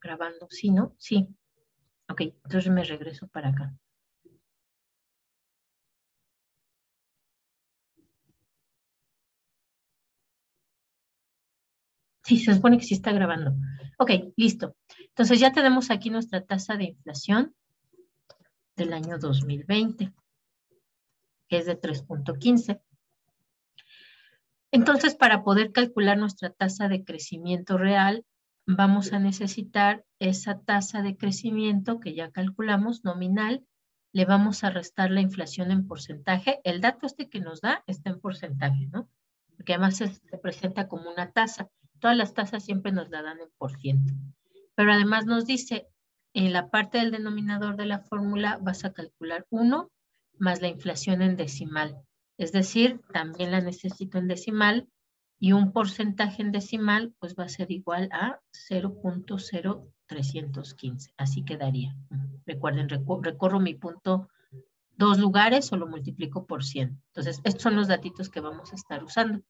Grabando, ¿sí, no? Sí. Ok, entonces me regreso para acá. Sí, se supone que sí está grabando. Ok, listo. Entonces ya tenemos aquí nuestra tasa de inflación del año 2020, que es de 3.15. Entonces, para poder calcular nuestra tasa de crecimiento real, vamos a necesitar esa tasa de crecimiento que ya calculamos, nominal, le vamos a restar la inflación en porcentaje. El dato que nos da está en porcentaje, ¿no? Porque además se presenta como una tasa. Todas las tasas siempre nos la dan en por ciento. Pero además nos dice, en la parte del denominador de la fórmula vas a calcular 1 más la inflación en decimal. Es decir, también la necesito en decimal y un porcentaje en decimal pues va a ser igual a 0.0315. Así quedaría. Recuerden, recorro mi punto 2 lugares o lo multiplico por 100. Entonces, estos son los datitos que vamos a estar usando.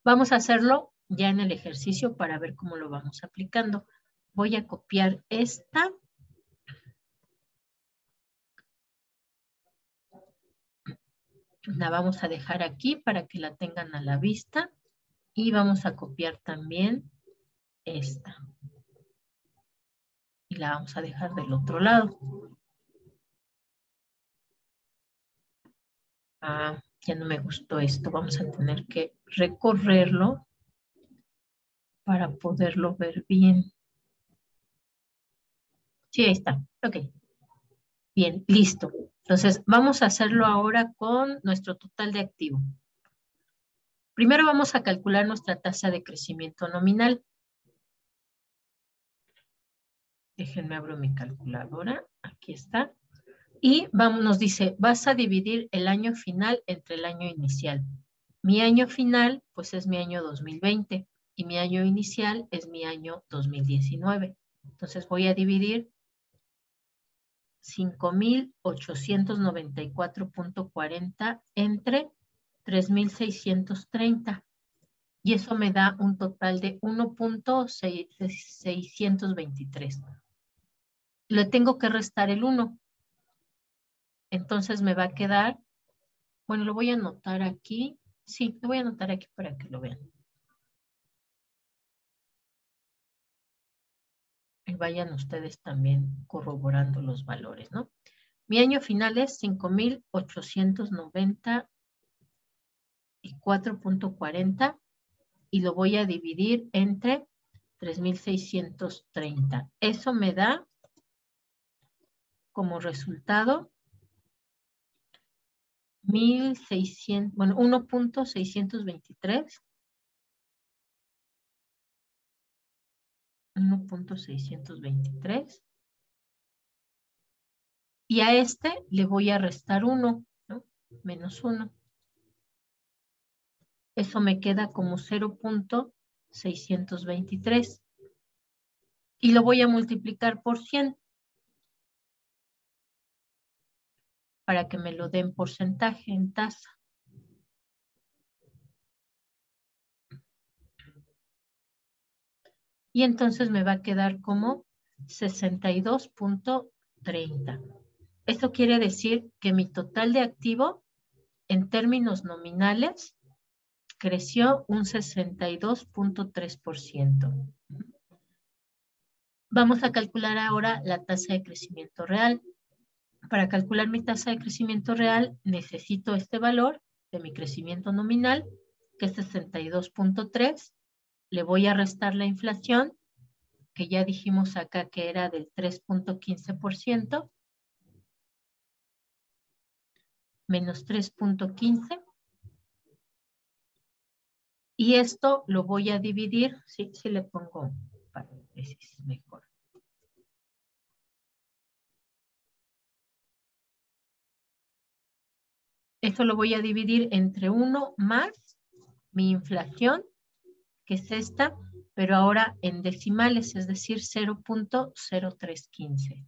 Vamos a hacerlo ya en el ejercicio para ver cómo lo vamos aplicando. Voy a copiar esta. La vamos a dejar aquí para que la tengan a la vista. Y vamos a copiar también esta. Y la vamos a dejar del otro lado. Ya no me gustó esto. Vamos a tener que recorrerlo para poderlo ver bien. Sí, ahí está. Ok. Bien, listo. Entonces, vamos a hacerlo ahora con nuestro total de activo. Primero vamos a calcular nuestra tasa de crecimiento nominal. Déjenme abrir mi calculadora. Aquí está. Y nos dice, vas a dividir el año final entre el año inicial. Mi año final, pues es mi año 2020. Y mi año inicial es mi año 2019. Entonces voy a dividir 5,894.40 entre 3,630. Y eso me da un total de 1.623. Le tengo que restar el 1. Entonces me va a quedar, bueno, lo voy a anotar aquí. Sí, lo voy a anotar aquí para que lo vean. Y vayan ustedes también corroborando los valores, ¿no? Mi año final es 5,894.40 y lo voy a dividir entre 3,630. Eso me da como resultado 1.623. 1.623. Y a este le voy a restar 1, ¿no? Menos 1. Eso me queda como 0.623. Y lo voy a multiplicar por 100 para que me lo den porcentaje en tasa. Y entonces me va a quedar como 62.30. Esto quiere decir que mi total de activo en términos nominales creció un 62.3%. Vamos a calcular ahora la tasa de crecimiento real. Para calcular mi tasa de crecimiento real, necesito este valor de mi crecimiento nominal, que es 62.3. Le voy a restar la inflación, que ya dijimos acá que era del 3.15%, menos 3.15. Y esto lo voy a dividir, sí le pongo paréntesis mejor. Esto lo voy a dividir entre 1 más mi inflación, que es esta, pero ahora en decimales, es decir, 0.0315.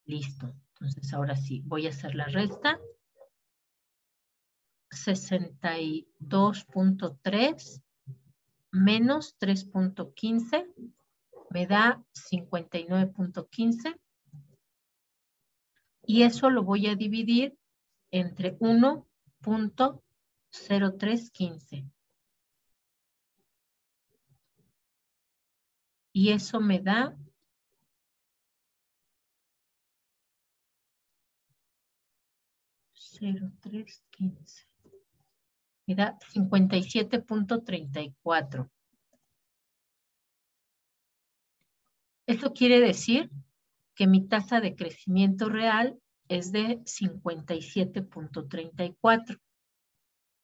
Listo. Entonces ahora sí, voy a hacer la resta. 62.3 menos 3.15 me da 59.15. Y eso lo voy a dividir entre 1.0315. Y eso me da 0.315. Me da 57.34. Esto quiere decir que mi tasa de crecimiento real es de 57.34.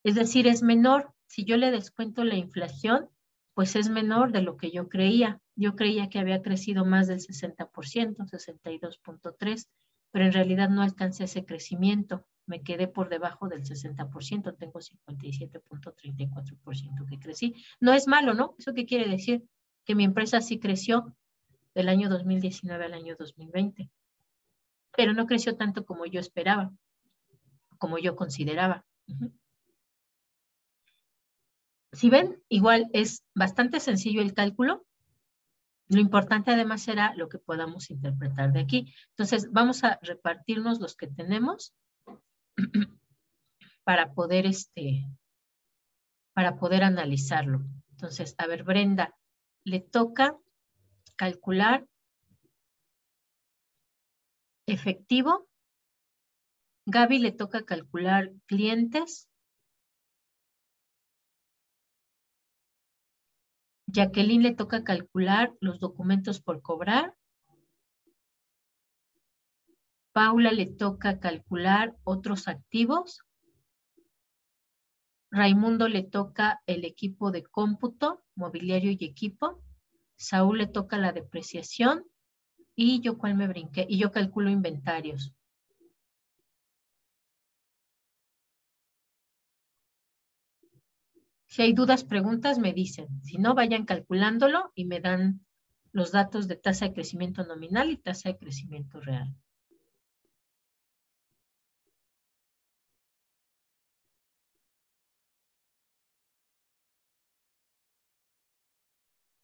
Es decir, es menor. Si yo le descuento la inflación, pues es menor de lo que yo creía. Yo creía que había crecido más del 60%, 62.3%, pero en realidad no alcancé ese crecimiento. Me quedé por debajo del 60%, tengo 57.34% que crecí. No es malo, ¿no? ¿Eso qué quiere decir? Que mi empresa sí creció del año 2019 al año 2020, pero no creció tanto como yo esperaba, como yo consideraba. Si ven, igual es bastante sencillo el cálculo. Lo importante además será lo que podamos interpretar de aquí. Entonces, vamos a repartirnos los que tenemos para poder, analizarlo. Entonces, a ver, Brenda, le toca calcular efectivo. Gaby le toca calcular clientes. Jacqueline le toca calcular los documentos por cobrar. Paula le toca calcular otros activos. Raimundo le toca el equipo de cómputo, mobiliario y equipo. Saúl le toca la depreciación. Y yo, ¿cuál me brinqué? Y yo calculo inventarios. Si hay dudas, preguntas, me dicen. Si no, vayan calculándolo y me dan los datos de tasa de crecimiento nominal y tasa de crecimiento real.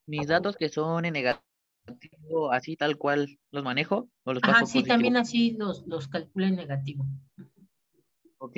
Mis datos que son en negativo, así tal cual los manejo o los Ajá, paso sí, positivo. también así los calculo en negativo. Ok.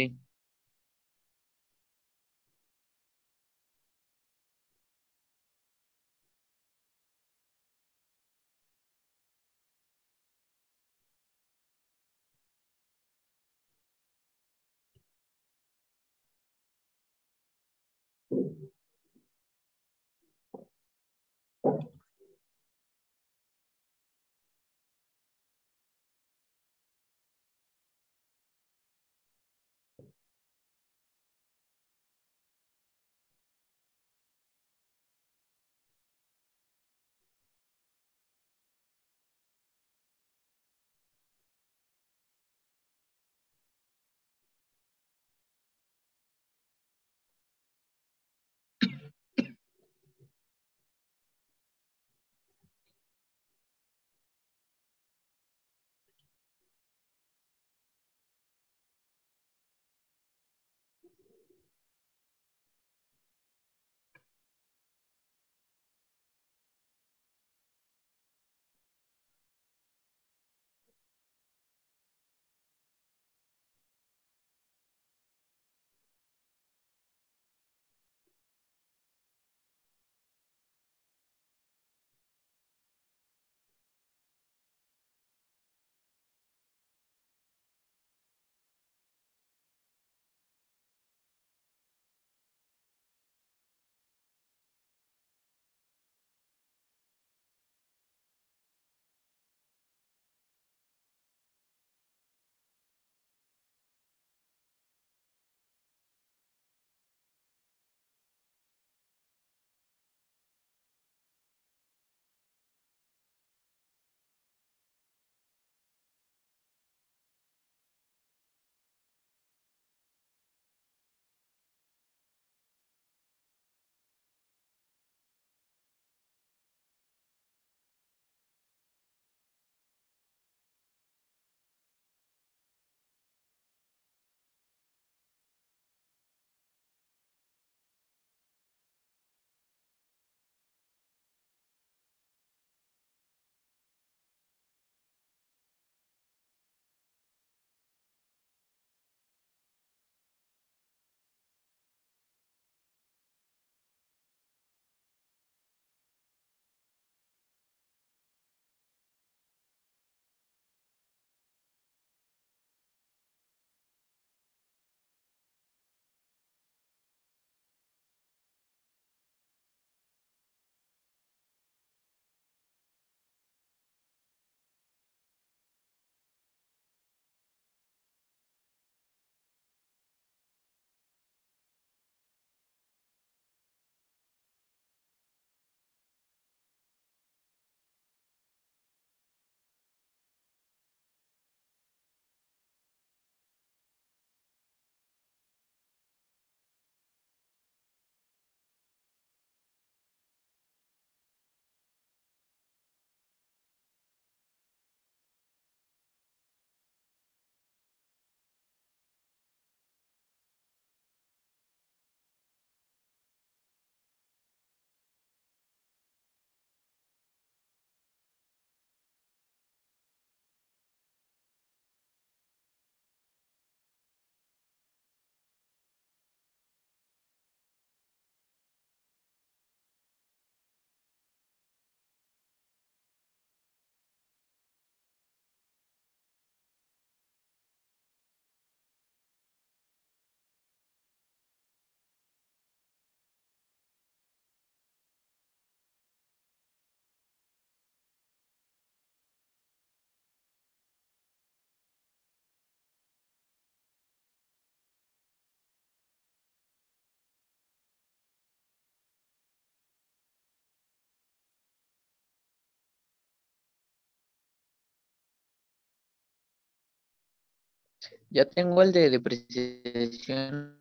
Ya tengo el de depreciación.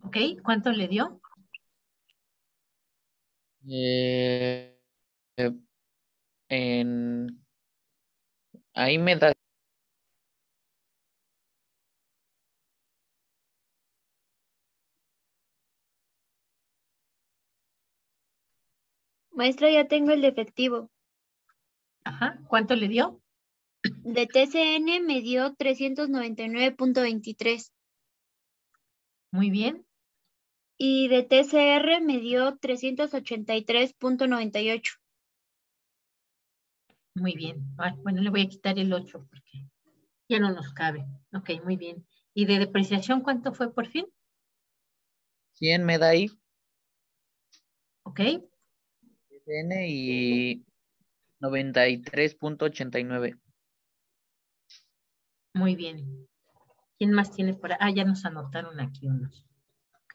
¿Ok? ¿Cuánto le dio? eh, en, ahí me da. Maestra, ya tengo el de efectivo. Ajá. ¿Cuánto le dio? De TCN me dio 399.23 Muy bien. y de TCR me dio 383.98. Muy bien. Ah, bueno, le voy a quitar el 8 porque ya no nos cabe. Ok, muy bien. ¿Y de depreciación cuánto fue por fin? 100 me da ahí. Ok, N y 93.89. muy bien. ¿Quién más tiene por ahí? Ah, ya nos anotaron aquí unos. Ok.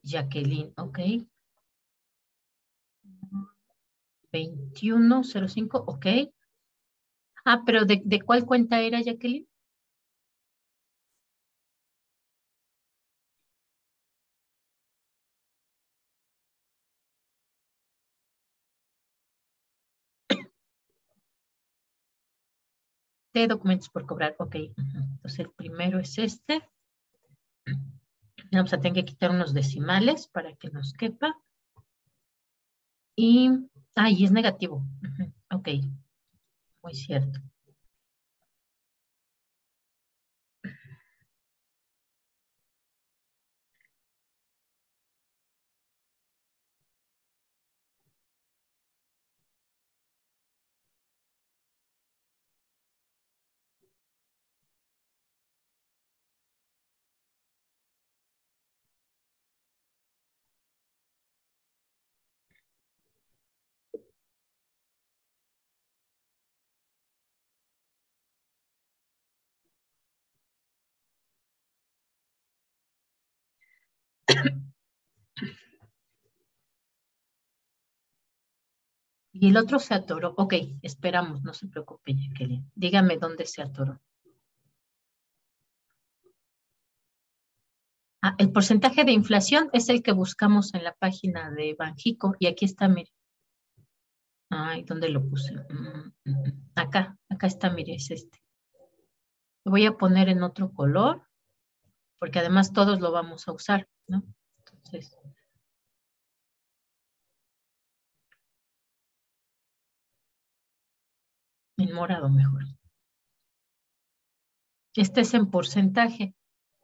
Jacqueline, ok. 2105, ok. Ah, pero ¿de cuál cuenta era, Jacqueline? De documentos por cobrar, ok. Ujú. Entonces el primero es este. Vamos a tener que quitar unos decimales para que nos quepa. Y, y es negativo. Ujú. Ok, muy cierto. Y el otro se atoró. Ok, esperamos, no se preocupe, Jacqueline. Dígame dónde se atoró. Ah, el porcentaje de inflación es el que buscamos en la página de Banjico. Y aquí está, mire. Ay, ¿dónde lo puse? Acá está, mire, es este. Lo voy a poner en otro color, porque además todos lo vamos a usar, ¿no? Entonces, en morado mejor. Este es en porcentaje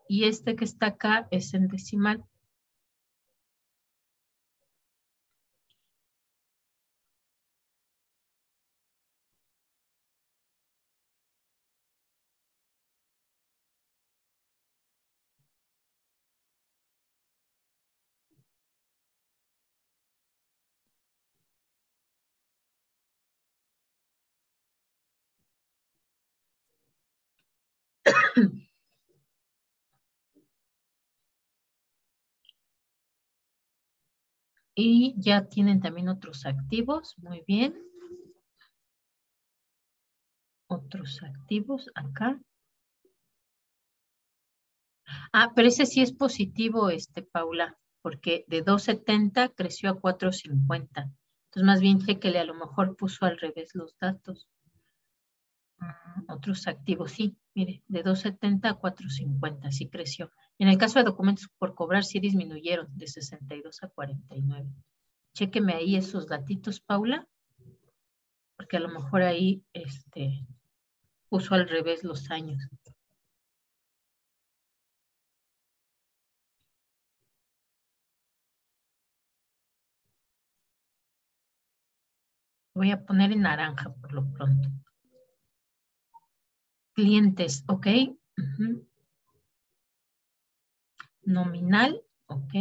y este que está acá es en decimal. Y ya tienen también otros activos, muy bien. Otros activos acá. Ah, pero ese sí es positivo, Paula, porque de 270 creció a 450. Entonces, más bien que a lo mejor puso al revés los datos. Otros activos, sí, mire, de 270 a 450, sí creció. En el caso de documentos por cobrar, sí disminuyeron de 62 a 49. Chéqueme ahí esos datitos, Paula, porque a lo mejor ahí puso al revés los años. Voy a poner en naranja por lo pronto. Clientes, ok. Ujú. Nominal, ok.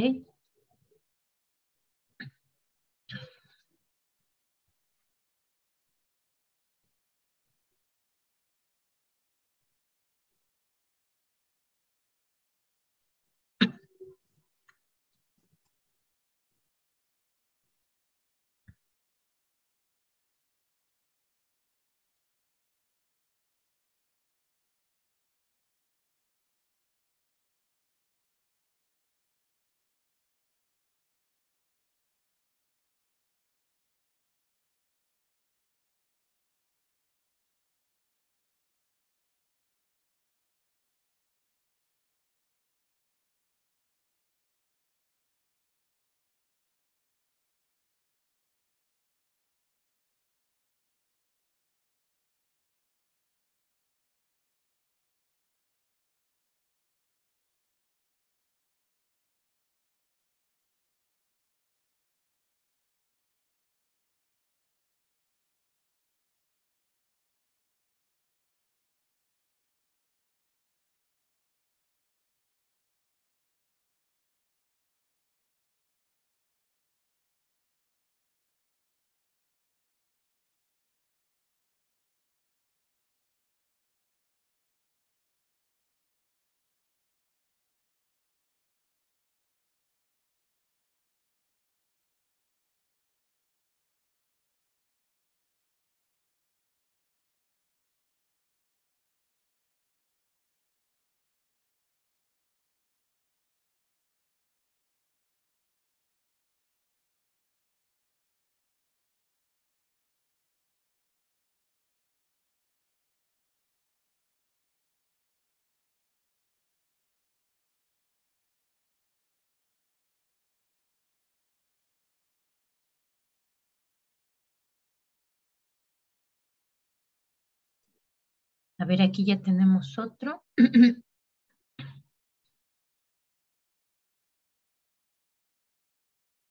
A ver, aquí ya tenemos otro.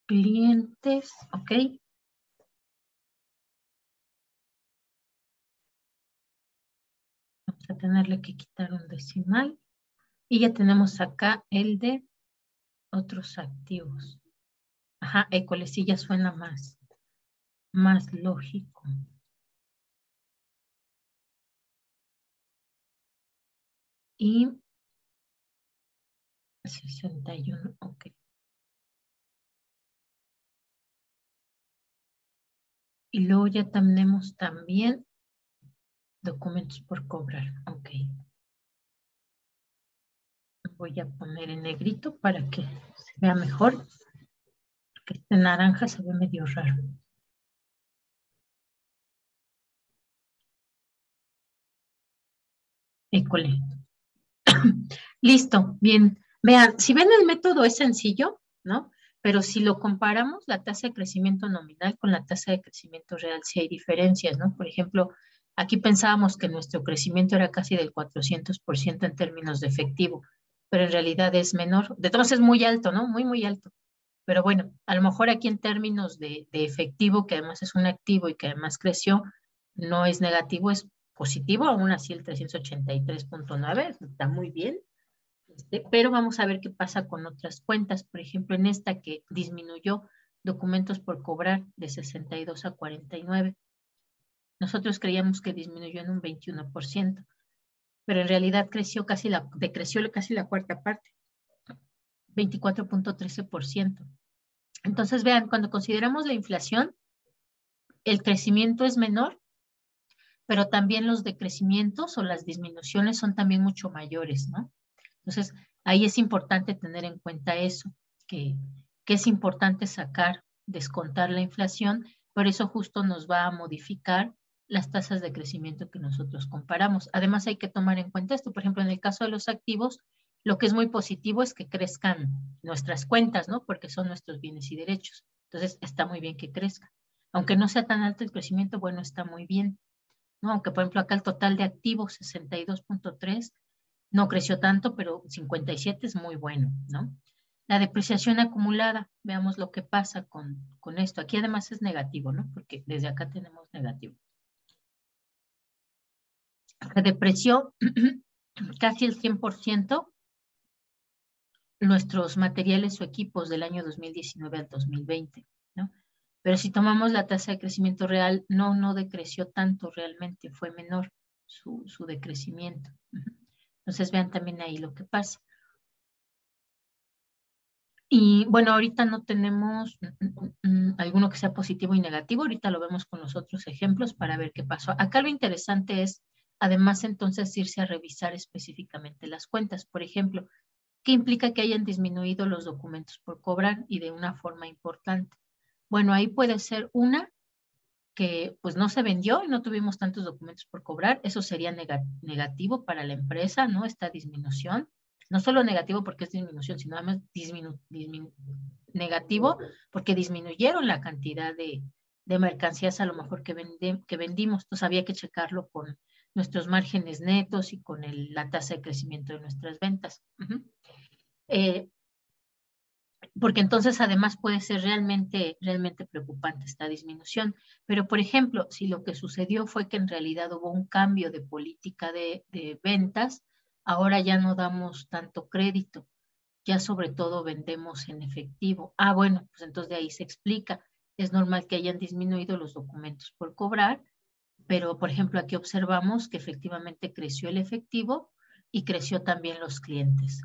Clientes, ok. Vamos a tenerle que quitar un decimal. Y ya tenemos acá el de otros activos. Ajá, école, sí ya suena más lógico. Y 61, ok. Y luego ya tenemos también documentos por cobrar, ok. Voy a poner en negrito para que se vea mejor, porque este naranja se ve medio raro. École. Listo, bien. Vean, si ven el método es sencillo, ¿no? Pero si lo comparamos, la tasa de crecimiento nominal con la tasa de crecimiento real, sí hay diferencias, ¿no? Por ejemplo, aquí pensábamos que nuestro crecimiento era casi del 400% en términos de efectivo, pero en realidad es menor. De todos es muy alto, ¿no? Muy alto. Pero bueno, a lo mejor aquí en términos de efectivo, que además es un activo y que además creció, no es negativo, es positivo, aún así el 383.9 está muy bien. Pero vamos a ver qué pasa con otras cuentas. Por ejemplo, en esta que disminuyó documentos por cobrar de 62 a 49. Nosotros creíamos que disminuyó en un 21%, pero en realidad decreció casi la cuarta parte, 24.13%. Entonces, vean, cuando consideramos la inflación, el crecimiento es menor, pero también los decrecimientos o las disminuciones son también mucho mayores, ¿no? Entonces, ahí es importante tener en cuenta eso, que es importante descontar la inflación, por eso justo nos va a modificar las tasas de crecimiento que nosotros comparamos. Además, hay que tomar en cuenta esto, por ejemplo, en el caso de los activos, lo que es muy positivo es que crezcan nuestras cuentas, ¿no? Porque son nuestros bienes y derechos. Entonces, está muy bien que crezca. Aunque no sea tan alto el crecimiento, bueno, está muy bien, ¿no? Aunque, por ejemplo, acá el total de activos, 62.3, no creció tanto, pero 57 es muy bueno, ¿no? La depreciación acumulada, veamos lo que pasa con esto. Aquí además es negativo, ¿no? Porque desde acá tenemos negativo. Se depreció casi el 100% nuestros materiales o equipos del año 2019 al 2020, ¿no? Pero si tomamos la tasa de crecimiento real, no decreció tanto realmente, fue menor su decrecimiento. Entonces vean también ahí lo que pasa. Y bueno, ahorita no tenemos alguno que sea positivo y negativo, ahorita lo vemos con los otros ejemplos para ver qué pasó. Acá lo interesante es, además, entonces irse a revisar específicamente las cuentas. Por ejemplo, ¿qué implica que hayan disminuido los documentos por cobrar y de una forma importante? Bueno, ahí puede ser una que pues no se vendió y no tuvimos tantos documentos por cobrar, eso sería negativo para la empresa, ¿no? Esta disminución, no solo negativo porque es disminución, sino además negativo porque disminuyeron la cantidad de mercancías a lo mejor que vendimos, entonces había que checarlo con nuestros márgenes netos y con la tasa de crecimiento de nuestras ventas. Porque entonces además puede ser realmente preocupante esta disminución. Pero, por ejemplo, si lo que sucedió fue que en realidad hubo un cambio de política de ventas, ahora ya no damos tanto crédito, ya sobre todo vendemos en efectivo. Ah, bueno, pues entonces de ahí se explica. Es normal que hayan disminuido los documentos por cobrar, pero, por ejemplo, aquí observamos que efectivamente creció el efectivo y creció también los clientes.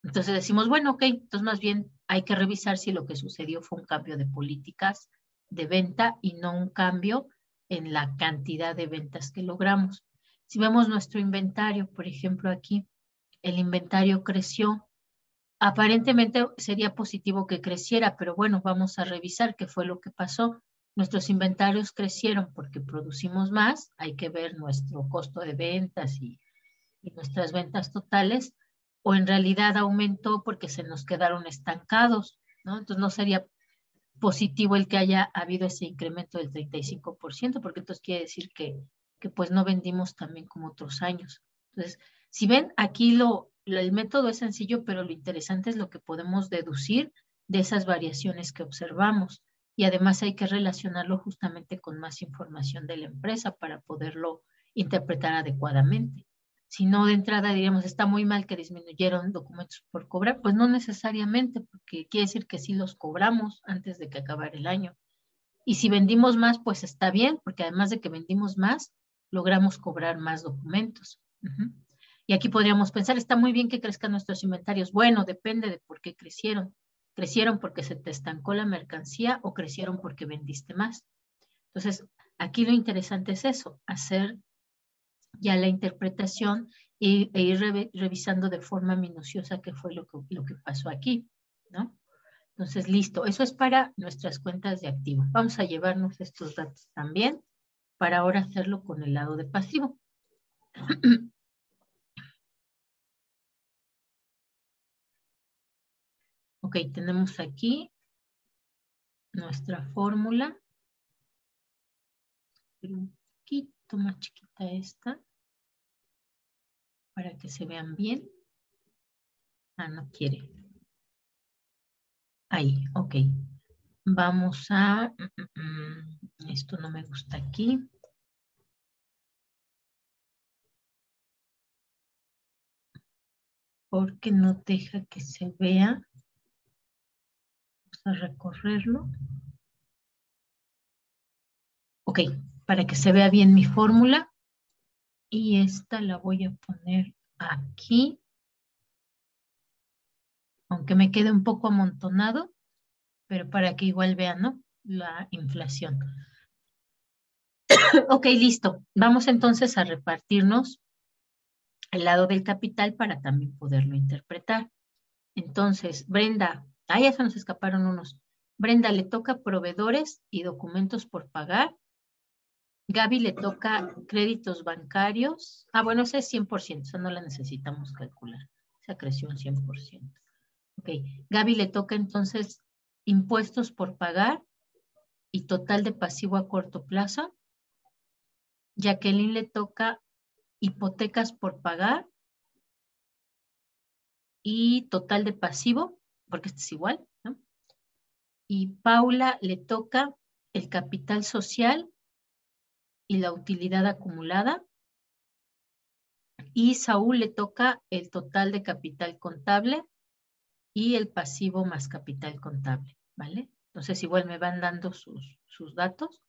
Entonces decimos, bueno, ok, entonces más bien hay que revisar si lo que sucedió fue un cambio de políticas de venta y no un cambio en la cantidad de ventas que logramos. Si vemos nuestro inventario, por ejemplo, aquí, el inventario creció. Aparentemente sería positivo que creciera, pero bueno, vamos a revisar qué fue lo que pasó. Nuestros inventarios crecieron porque producimos más, hay que ver nuestro costo de ventas y nuestras ventas totales, o en realidad aumentó porque se nos quedaron estancados, ¿no? Entonces no sería positivo el que haya habido ese incremento del 35%, porque entonces quiere decir que que pues no vendimos también como otros años. Entonces, si ven, aquí el método es sencillo, pero lo interesante es lo que podemos deducir de esas variaciones que observamos. Y además hay que relacionarlo justamente con más información de la empresa para poderlo interpretar adecuadamente. Si no, de entrada diríamos, está muy mal que disminuyeron documentos por cobrar, pues no necesariamente, porque quiere decir que sí los cobramos antes de que acabara el año. Y si vendimos más, pues está bien, porque además de que vendimos más, logramos cobrar más documentos. Y aquí podríamos pensar, está muy bien que crezcan nuestros inventarios. Bueno, depende de por qué crecieron. ¿Crecieron porque se te estancó la mercancía o crecieron porque vendiste más? Entonces, aquí lo interesante es eso, hacer ya la interpretación e ir revisando de forma minuciosa qué fue lo que pasó aquí, ¿no? Entonces, listo, eso es para nuestras cuentas de activo. Vamos a llevarnos estos datos también para ahora hacerlo con el lado de pasivo. Ok, tenemos aquí nuestra fórmula. Un poquito más chiquita esta para que se vean bien. Ah, no quiere. Ahí, ok. Vamos a... esto no me gusta aquí. Porque no deja que se vea. Vamos a recorrerlo. Ok, para que se vea bien mi fórmula. Y esta la voy a poner aquí. Aunque me quede un poco amontonado, pero para que igual vean, ¿no? La inflación. Ok, listo. Vamos entonces a repartirnos el lado del capital para también poderlo interpretar. Entonces, Brenda, ya se nos escaparon unos. Brenda le toca proveedores y documentos por pagar. Gaby le toca créditos bancarios. Ah, bueno, ese es 100%, eso no la necesitamos calcular. Esa creció un 100%. Ok, Gaby le toca entonces impuestos por pagar y total de pasivo a corto plazo. Jacqueline le toca hipotecas por pagar y total de pasivo, porque este es igual, ¿no? Y Paula le toca el capital social y la utilidad acumulada. Y Saúl le toca el total de capital contable y el pasivo más capital contable, ¿vale? Entonces igual me van dando sus datos.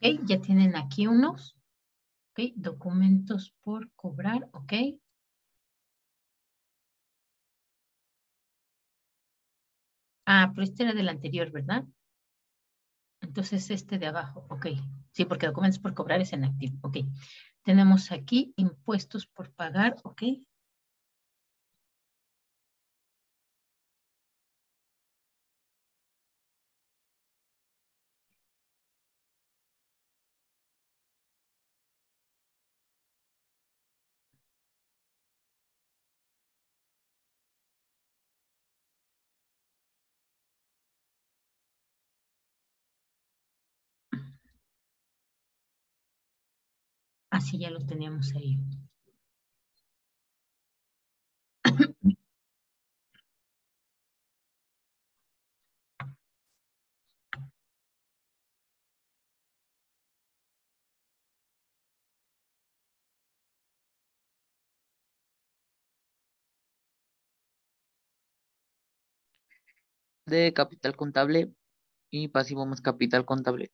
Ok, ya tienen aquí unos. Ok, documentos por cobrar, ok. Ah, pero este era del anterior, ¿verdad? Entonces este de abajo, ok. Sí, porque documentos por cobrar es en activo, ok. Tenemos aquí impuestos por pagar, ¿ok? Así ya lo teníamos ahí. De capital contable y pasivo más capital contable.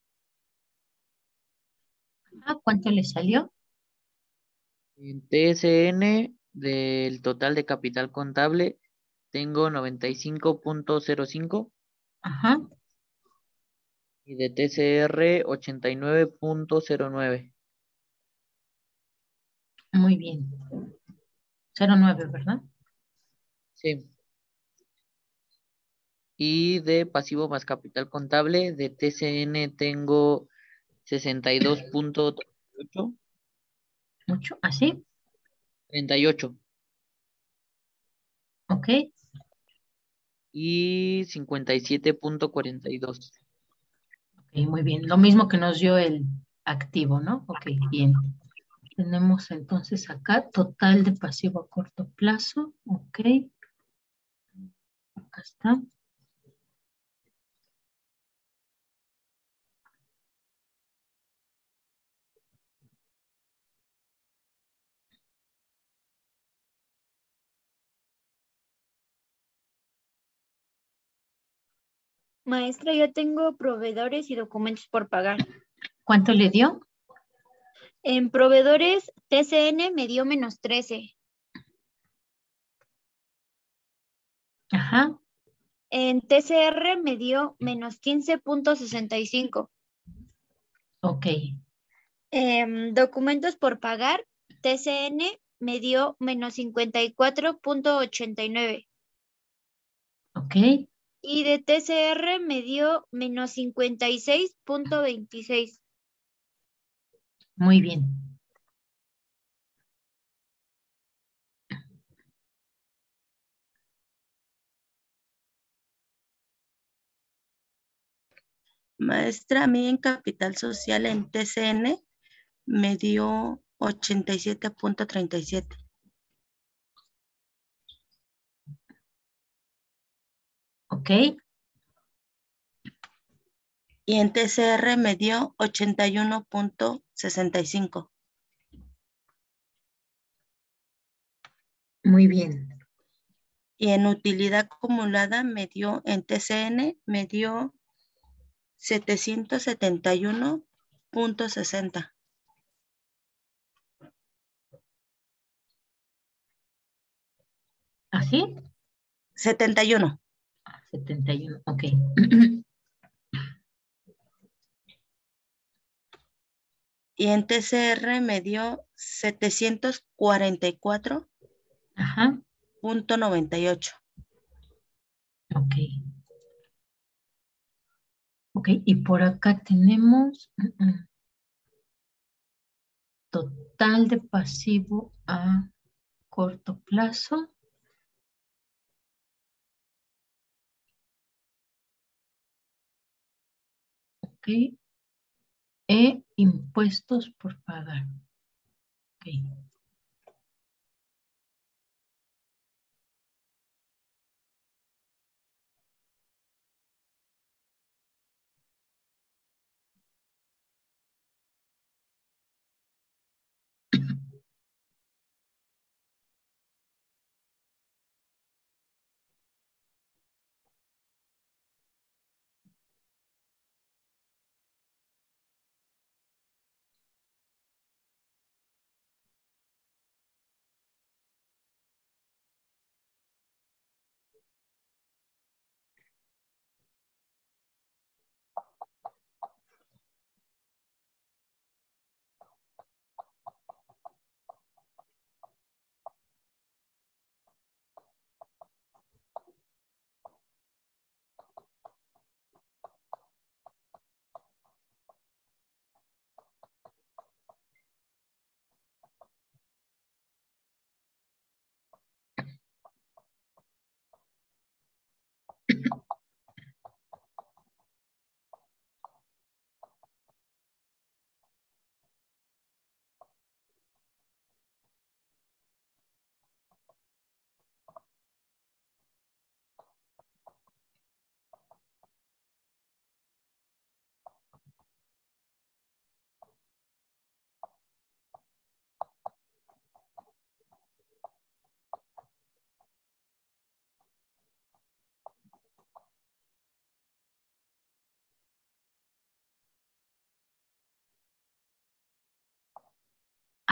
¿Cuánto le salió? En TSN, del total de capital contable, tengo 95.05 Ajá, y de TCR 89.09. muy bien. 09, ¿verdad? Sí. Y de pasivo más capital contable, de TCN tengo 62.38, Mucho. ¿Así? 38 Ok. y 57.42. Ok, muy bien. Lo mismo que nos dio el activo, ¿no? Ok, bien. Tenemos entonces acá total de pasivo a corto plazo. Ok, acá está. Maestra, yo tengo proveedores y documentos por pagar. ¿Cuánto le dio? En proveedores, TCN me dio -13. Ajá, En TCR me dio -15.65. ok, Documentos por pagar, TCN me dio -54.89. ok, Y de TCR me dio -56.26. muy bien. Maestra, a mí en Capital Social en TCN me dio 87.37 Ok, y en TCR me dio 81.65. muy bien. Y en utilidad acumulada me dio en TCN me dio 771.60. ¿Así? 71. 71, ok. Y en TCR me dio 744.98. Ajá, ok. Ok, y por acá tenemos total de pasivo a corto plazo. Ok, impuestos por pagar. Ok.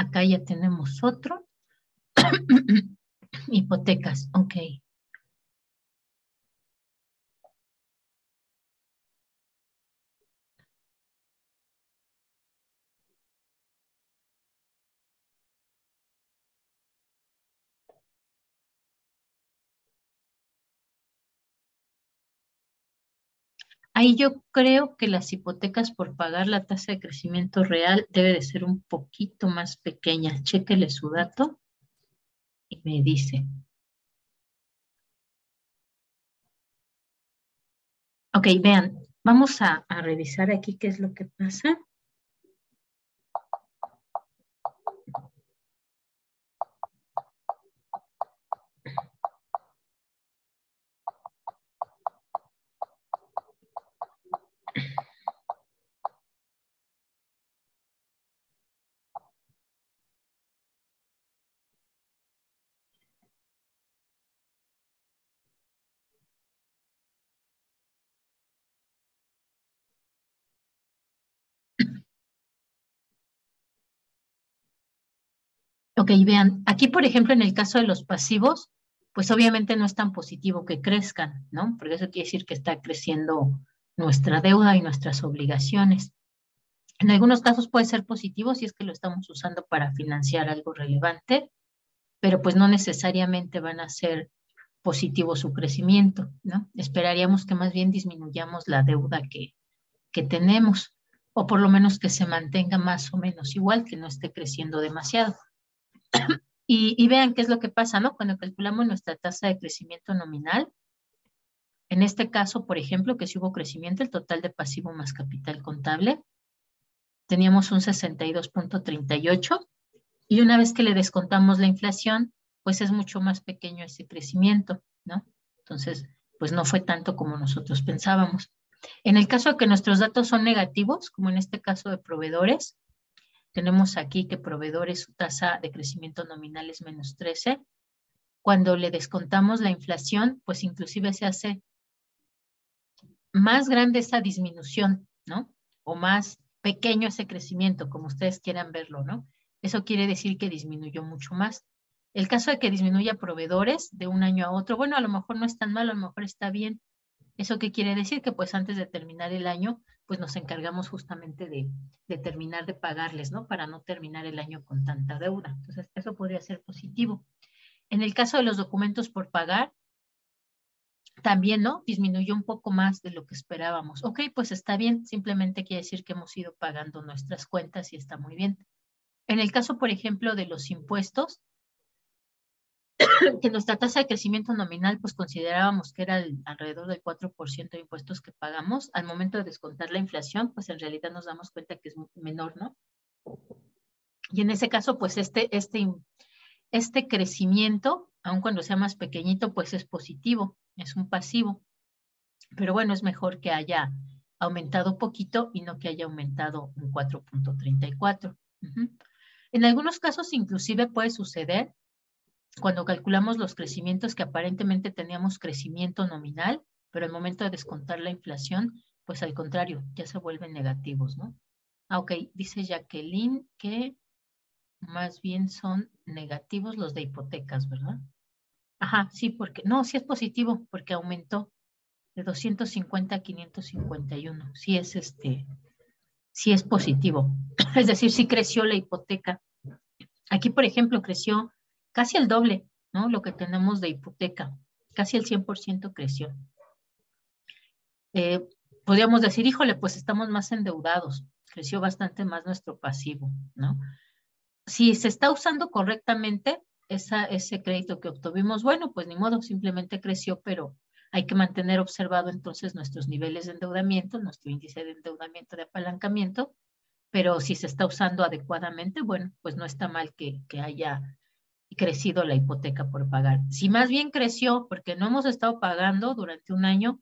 Acá ya tenemos otro. Hipotecas, ok. Ahí yo creo que las hipotecas por pagar la tasa de crecimiento real debe de ser un poquito más pequeña. Chéquele su dato y me dice. Ok, vean, vamos a revisar aquí qué es lo que pasa. Ok, vean, aquí por ejemplo en el caso de los pasivos, pues obviamente no es tan positivo que crezcan, ¿no? Porque eso quiere decir que está creciendo nuestra deuda y nuestras obligaciones. En algunos casos puede ser positivo si es que lo estamos usando para financiar algo relevante, pero pues no necesariamente van a ser positivo su crecimiento, ¿no? Esperaríamos que más bien disminuyamos la deuda que tenemos, o por lo menos que se mantenga más o menos igual, que no esté creciendo demasiado. Y vean qué es lo que pasa, ¿no? Cuando calculamos nuestra tasa de crecimiento nominal, en este caso, por ejemplo, que si hubo crecimiento, el total de pasivo más capital contable, teníamos un 62.38 y una vez que le descontamos la inflación, pues es mucho más pequeño ese crecimiento, ¿no? Entonces, pues no fue tanto como nosotros pensábamos. En el caso de que nuestros datos son negativos, como en este caso de proveedores, tenemos aquí que proveedores, su tasa de crecimiento nominal es menos 13. Cuando le descontamos la inflación, pues inclusive se hace más grande esa disminución, ¿no? O más pequeño ese crecimiento, como ustedes quieran verlo, ¿no? Eso quiere decir que disminuyó mucho más. El caso de que disminuya proveedores de un año a otro, bueno, a lo mejor no es tan malo, a lo mejor está bien. ¿Eso qué quiere decir? Que pues antes de terminar el año, pues nos encargamos justamente de terminar de pagarles, ¿no? Para no terminar el año con tanta deuda. Entonces, eso podría ser positivo. En el caso de los documentos por pagar, también, ¿no? Disminuyó un poco más de lo que esperábamos. Ok, pues está bien, simplemente quiere decir que hemos ido pagando nuestras cuentas y está muy bien. En el caso, por ejemplo, de los impuestos, que nuestra tasa de crecimiento nominal, pues considerábamos que era alrededor del 4% de impuestos que pagamos. Al momento de descontar la inflación, pues en realidad nos damos cuenta que es menor, ¿no? Y en ese caso, pues este crecimiento, aun cuando sea más pequeñito, pues es positivo, es un pasivo. Pero bueno, es mejor que haya aumentado poquito y no que haya aumentado un 4.34. En algunos casos inclusive puede suceder cuando calculamos los crecimientos que aparentemente teníamos crecimiento nominal, pero al momento de descontar la inflación, pues al contrario, ya se vuelven negativos, ¿no? Ah, ok, dice Jacqueline que más bien son negativos los de hipotecas, ¿verdad? Ajá, sí, porque, no, sí es positivo, porque aumentó de 250 a 551. Sí es sí es positivo. Es decir, sí creció la hipoteca. Aquí, por ejemplo, creció casi el doble, ¿no? Lo que tenemos de hipoteca, casi el 100% creció. Podríamos decir, híjole, pues estamos más endeudados, creció bastante más nuestro pasivo, ¿no? Si se está usando correctamente ese crédito que obtuvimos, bueno, pues ni modo, simplemente creció, pero hay que mantener observado entonces nuestros niveles de endeudamiento, nuestro índice de endeudamiento de apalancamiento, pero si se está usando adecuadamente, bueno, pues no está mal que haya crecido la hipoteca por pagar. Si más bien creció porque no hemos estado pagando durante un año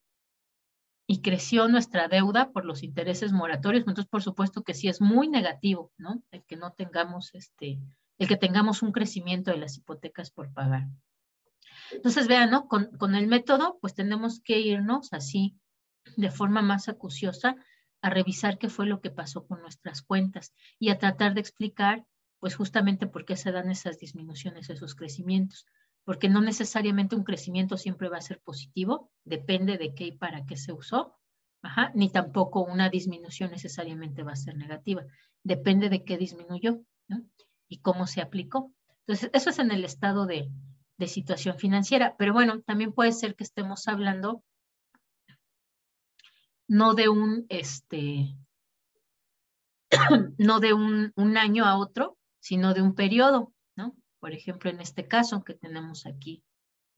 y creció nuestra deuda por los intereses moratorios, entonces por supuesto que sí es muy negativo, ¿no? El que no tengamos el que tengamos un crecimiento de las hipotecas por pagar. Entonces vean, ¿no? Con el método, pues tenemos que irnos así de forma más acuciosa a revisar qué fue lo que pasó con nuestras cuentas y a tratar de explicar Pues justamente porque se dan esas disminuciones, esos crecimientos. Porque no necesariamente un crecimiento siempre va a ser positivo, depende de qué y para qué se usó, ajá, ni tampoco una disminución necesariamente va a ser negativa, depende de qué disminuyó, ¿no? Y cómo se aplicó. Entonces, eso es en el estado de situación financiera, pero bueno, también puede ser que estemos hablando no de no de un año a otro, sino de un periodo, ¿no? Por ejemplo, en este caso que tenemos aquí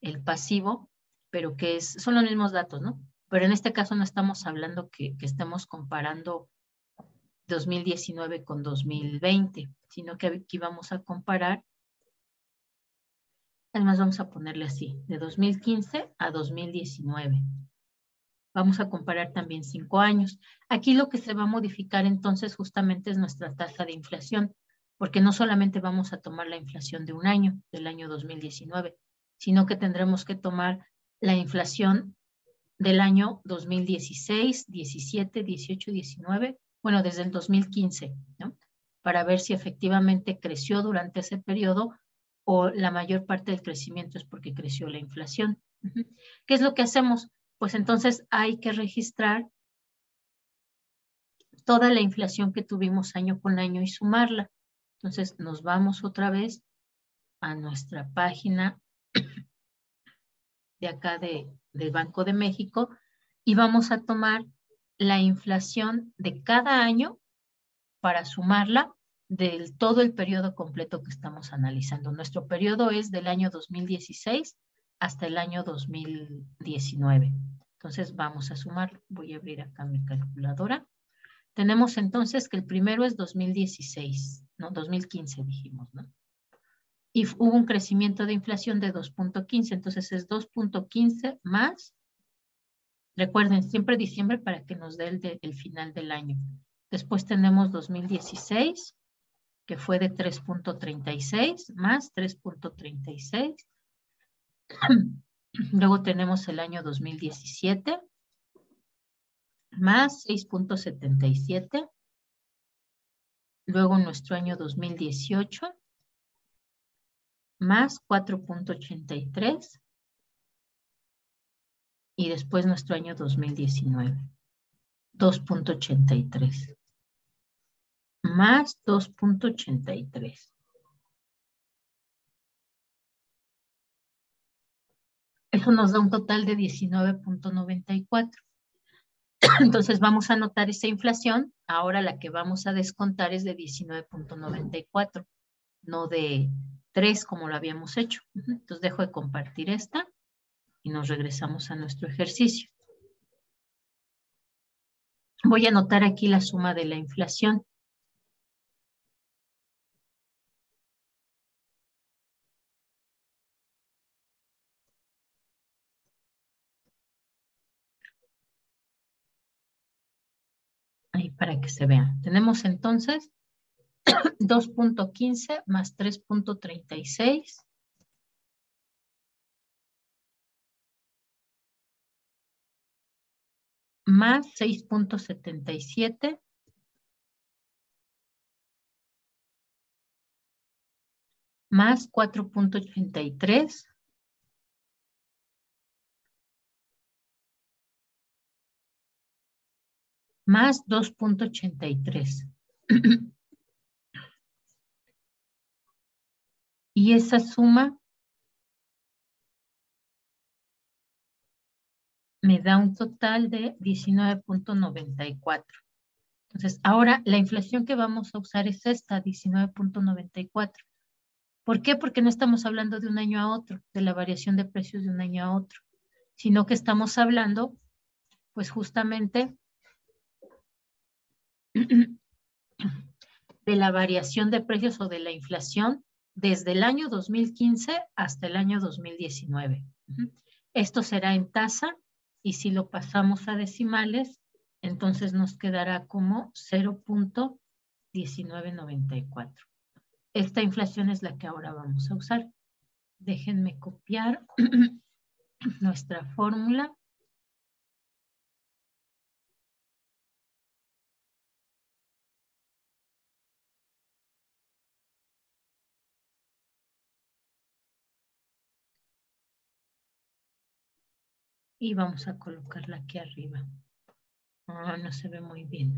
el pasivo, pero que son los mismos datos, ¿no? Pero en este caso no estamos hablando que estemos comparando 2019 con 2020, sino que aquí vamos a comparar, además vamos a ponerle así, de 2015 a 2019. Vamos a comparar también 5 años. Aquí lo que se va a modificar entonces justamente es nuestra tasa de inflación, porque no solamente vamos a tomar la inflación de un año, del año 2019, sino que tendremos que tomar la inflación del año 2016, 17, 18, 19, bueno, desde el 2015, ¿no? Para ver si efectivamente creció durante ese periodo o la mayor parte del crecimiento es porque creció la inflación. ¿Qué es lo que hacemos? Pues entonces hay que registrar toda la inflación que tuvimos año con año y sumarla. Entonces nos vamos otra vez a nuestra página de acá del Banco de México y vamos a tomar la inflación de cada año para sumarla del todo el periodo completo que estamos analizando. Nuestro periodo es del año 2016 hasta el año 2019. Entonces vamos a sumar. Voy a abrir acá mi calculadora. Tenemos entonces que el primero es 2016, ¿no? 2015 dijimos, ¿no? Y hubo un crecimiento de inflación de 2.15, entonces es 2.15 más, recuerden, siempre diciembre para que nos dé el final del año. Después tenemos 2016, que fue de 3.36 más 3.36. Luego tenemos el año 2017 más 6.77. Luego nuestro año 2018 más 4.83. Y después nuestro año 2019, 2.83. Más 2.83. Eso nos da un total de 19.94. Entonces vamos a anotar esa inflación. Ahora la que vamos a descontar es de 19.94, no de 3 como lo habíamos hecho. Entonces dejo de compartir esta y nos regresamos a nuestro ejercicio. Voy a anotar aquí la suma de la inflación. Ahí para que se vean. Tenemos entonces 2.15 más 3.36 más 6.77 más 4.83 más 2.83. Y esa suma me da un total de 19.94. Entonces, ahora la inflación que vamos a usar es esta, 19.94. ¿Por qué? Porque no estamos hablando de un año a otro, de la variación de precios de un año a otro, sino que estamos hablando, pues justamente, de la variación de precios o de la inflación desde el año 2015 hasta el año 2019. Esto será en tasa y si lo pasamos a decimales, entonces nos quedará como 0.1994. Esta inflación es la que ahora vamos a usar. Déjenme copiar nuestra fórmula. Y vamos a colocarla aquí arriba. Ah, no se ve muy bien.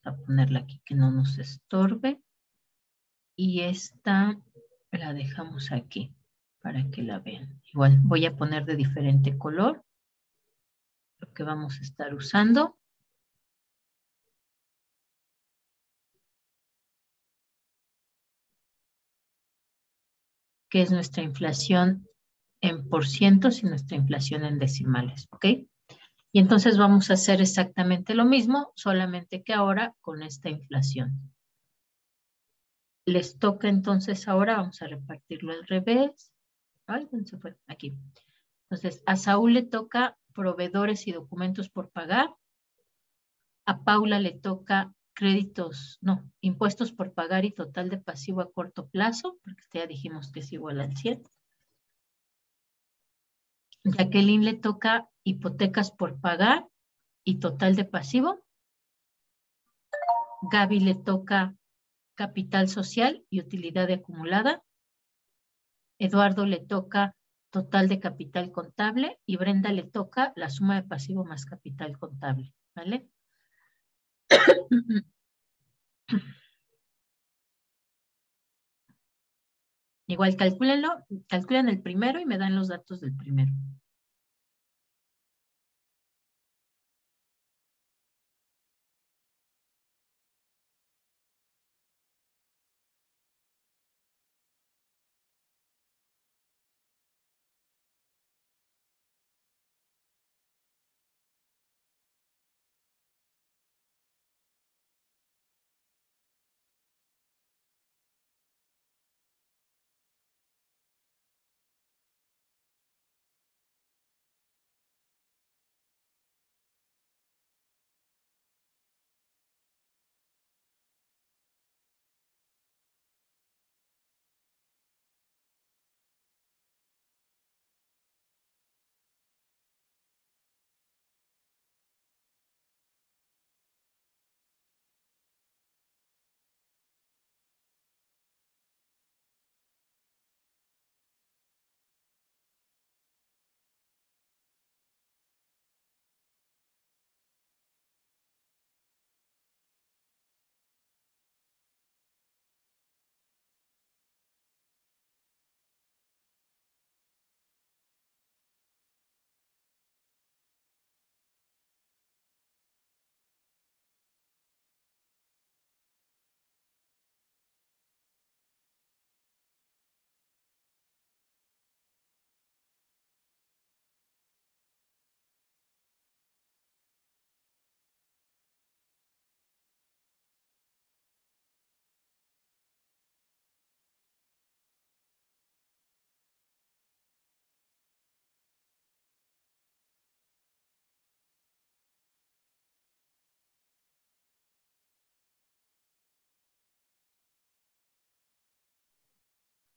A ponerla aquí que no nos estorbe. Y esta la dejamos aquí para que la vean. Igual voy a poner de diferente color lo que vamos a estar usando. Que es nuestra inflación en porcientos y nuestra inflación en decimales, ¿ok? Y entonces vamos a hacer exactamente lo mismo, solamente que ahora con esta inflación. Les toca entonces ahora, vamos a repartirlo al revés. Ay, ¿dónde se fue? Aquí. Entonces, a Saúl le toca proveedores y documentos por pagar. A Paula le toca créditos, no, impuestos por pagar y total de pasivo a corto plazo, porque ya dijimos que es igual al 100. Jacqueline le toca hipotecas por pagar y total de pasivo. Gaby le toca capital social y utilidad de acumulada. Eduardo le toca total de capital contable y Brenda le toca la suma de pasivo más capital contable, ¿vale? Igual calcúlenlo, calculan el primero y me dan los datos del primero.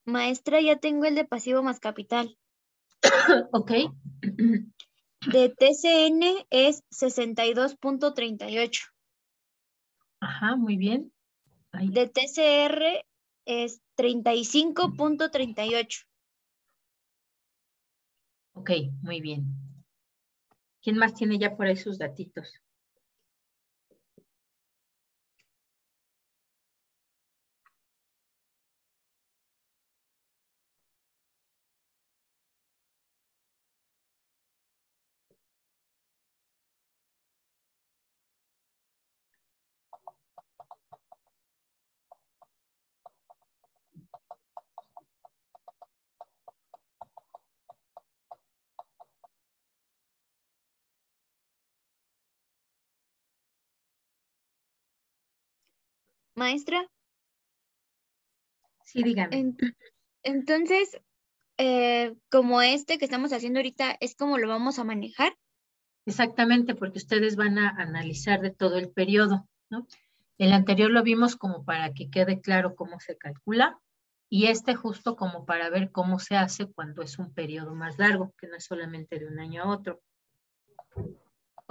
Maestra, ya tengo el de pasivo más capital. Ok. De TCN es 62.38. Ajá, muy bien. Ahí. De TCR es 35.38. Ok, muy bien. ¿Quién más tiene ya por ahí sus datitos? Maestra, Sí, dígame. entonces, como este que estamos haciendo ahorita, ¿es como lo vamos a manejar? Exactamente, porque ustedes van a analizar de todo el periodo, ¿no? El anterior lo vimos como para que quede claro cómo se calcula y este justo como para ver cómo se hace cuando es un periodo más largo, que no es solamente de un año a otro.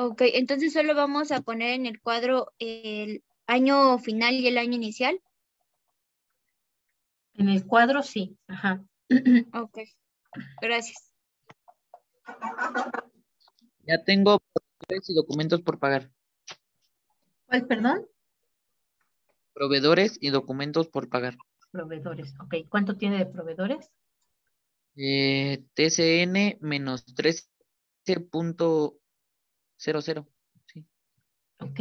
Ok, entonces solo vamos a poner en el cuadro el año final y el año inicial. En el cuadro sí, ajá. Ok, gracias. Ya tengo proveedores y documentos por pagar. ¿Cuál, perdón? Proveedores y documentos por pagar. Proveedores, ok. ¿Cuánto tiene de proveedores? TCN menos 13.00. Sí. Ok,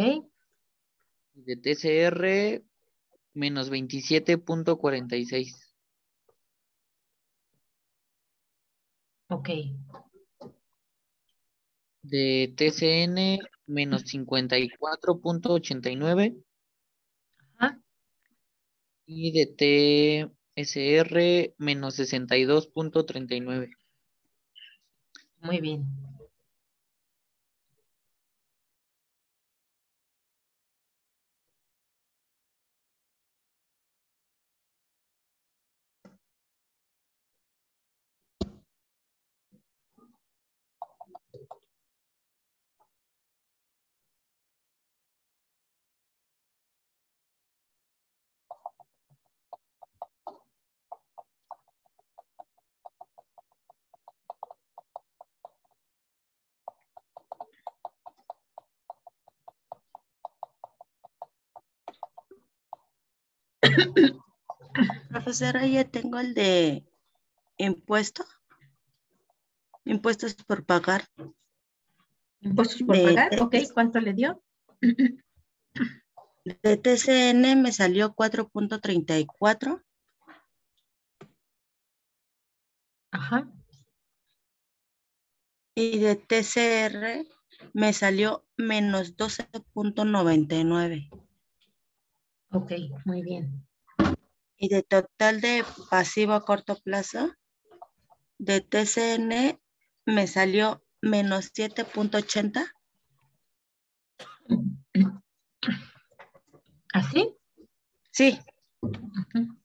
Y de TCR menos 27.46. ok. De TCN menos 54.89. Ajá, Y de TSR menos 62.39. muy bien. Profesora, ya tengo el de impuesto, impuestos por pagar Impuestos por de, pagar, ok. ¿Cuánto le dio? de TCN me salió 4.34 Ajá, y de TCR me salió menos 12.99 ok, muy bien. y de total de pasivo a corto plazo de TCN me salió menos 7.80 ¿Así? sí, Ujú.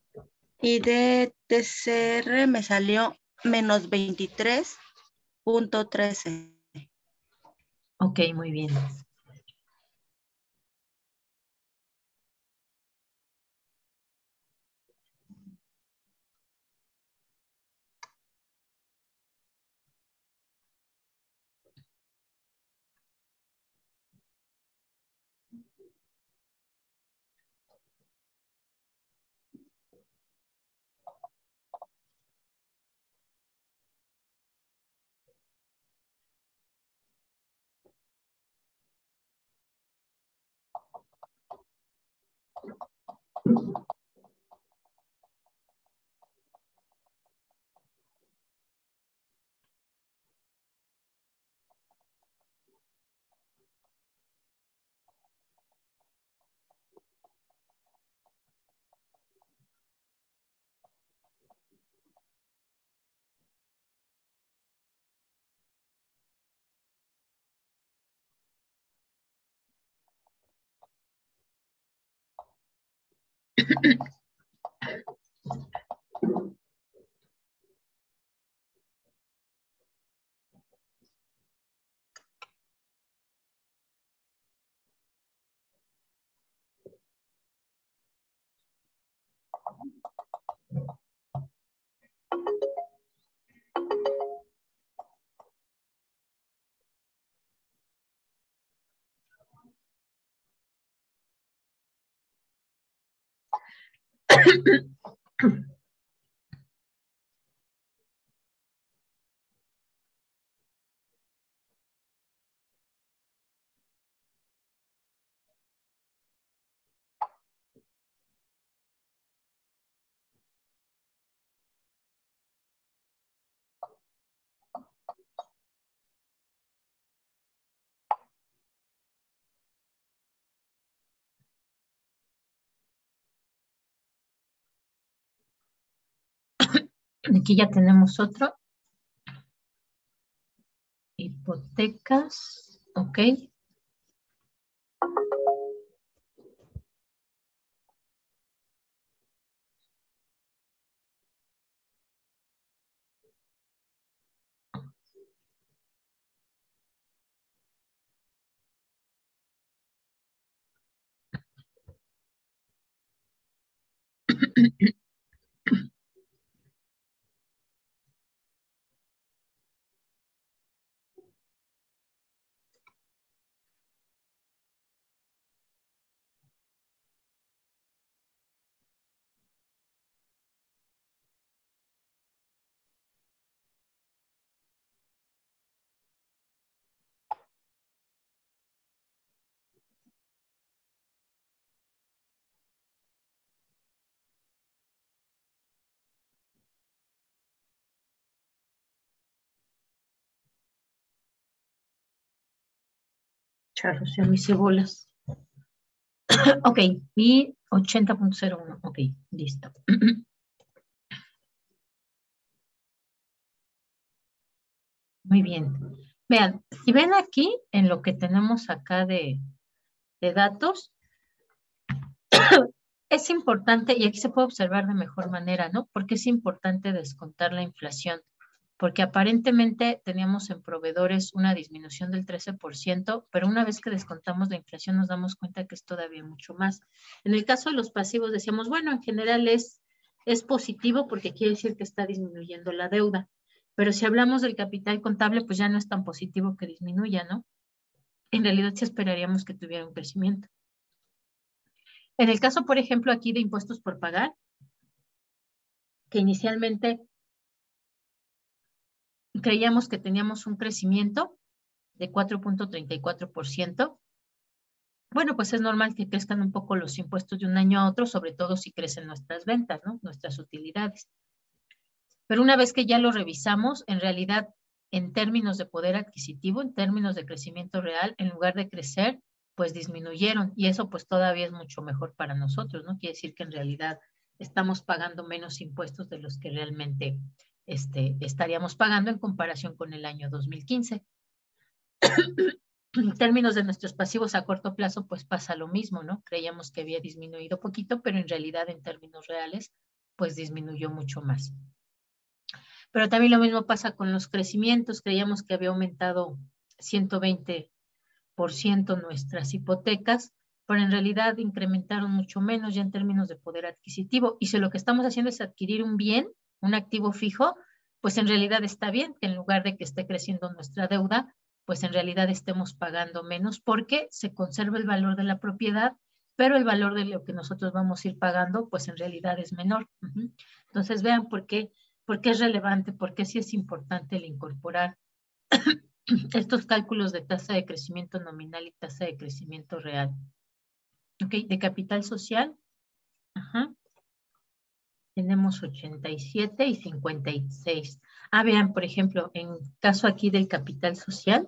y de TCR me salió menos 23.13. Ok, muy bien. Aquí ya tenemos otro. Hipotecas, ok. Charros, ya me hice bolas. Ok, y 80.01. Ok, listo. Muy bien. Vean, si ven aquí, en lo que tenemos acá de datos, es importante, y aquí se puede observar de mejor manera, ¿no? Porque es importante descontar la inflación, porque aparentemente teníamos en proveedores una disminución del 13%, pero una vez que descontamos la inflación nos damos cuenta que es todavía mucho más. En el caso de los pasivos decíamos, bueno, en general es positivo porque quiere decir que está disminuyendo la deuda, pero si hablamos del capital contable, pues ya no es tan positivo que disminuya, ¿no? En realidad sí esperaríamos que tuviera un crecimiento. En el caso, por ejemplo, aquí de impuestos por pagar, que inicialmente creíamos que teníamos un crecimiento de 4.34%. Bueno, pues es normal que crezcan un poco los impuestos de un año a otro, sobre todo si crecen nuestras ventas, ¿no? Nuestras utilidades. Pero una vez que ya lo revisamos, en realidad, en términos de poder adquisitivo, en términos de crecimiento real, en lugar de crecer, pues disminuyeron. Y eso pues todavía es mucho mejor para nosotros, ¿no? Quiere decir que en realidad estamos pagando menos impuestos de los que realmente estaríamos pagando en comparación con el año 2015. En términos de nuestros pasivos a corto plazo, pues pasa lo mismo, ¿no? Creíamos que había disminuido poquito, pero en realidad en términos reales, pues disminuyó mucho más. Pero también lo mismo pasa con los crecimientos. Creíamos que había aumentado 120% nuestras hipotecas, pero en realidad incrementaron mucho menos ya en términos de poder adquisitivo. Y si lo que estamos haciendo es adquirir un bien, un activo fijo, pues en realidad está bien que en lugar de que esté creciendo nuestra deuda, pues en realidad estemos pagando menos porque se conserva el valor de la propiedad, pero el valor de lo que nosotros vamos a ir pagando, pues en realidad es menor. Entonces vean por qué es relevante, por qué sí es importante el incorporar estos cálculos de tasa de crecimiento nominal y tasa de crecimiento real. Ok, de capital social, tenemos 87 y 56. Vean, por ejemplo, en caso aquí del capital social,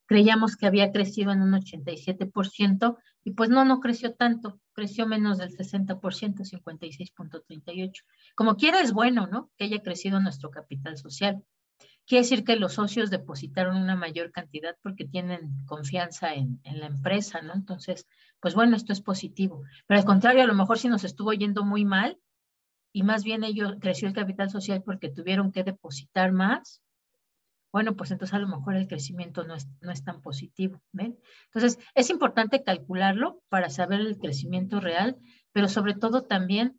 creíamos que había crecido en un 87% y pues no creció tanto, creció menos del 60%, 56.38. Como quiera es bueno, ¿no? Que haya crecido nuestro capital social. Quiere decir que los socios depositaron una mayor cantidad porque tienen confianza en la empresa, ¿no? Entonces, pues bueno, esto es positivo. Pero al contrario, a lo mejor si nos estuvo yendo muy mal y más bien creció el capital social porque tuvieron que depositar más, bueno, pues entonces a lo mejor el crecimiento no es tan positivo, ¿ven? Entonces, es importante calcularlo para saber el crecimiento real, pero sobre todo también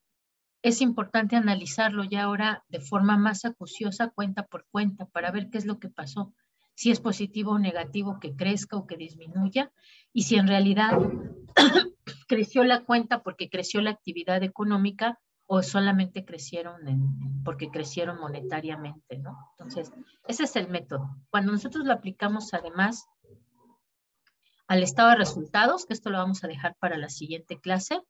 es importante analizarlo ya ahora de forma más acuciosa, cuenta por cuenta, para ver qué es lo que pasó, si es positivo o negativo que crezca o que disminuya, y si en realidad creció la cuenta porque creció la actividad económica o solamente crecieron porque crecieron monetariamente, ¿no? Entonces, ese es el método. Cuando nosotros lo aplicamos además al estado de resultados, que esto lo vamos a dejar para la siguiente clase,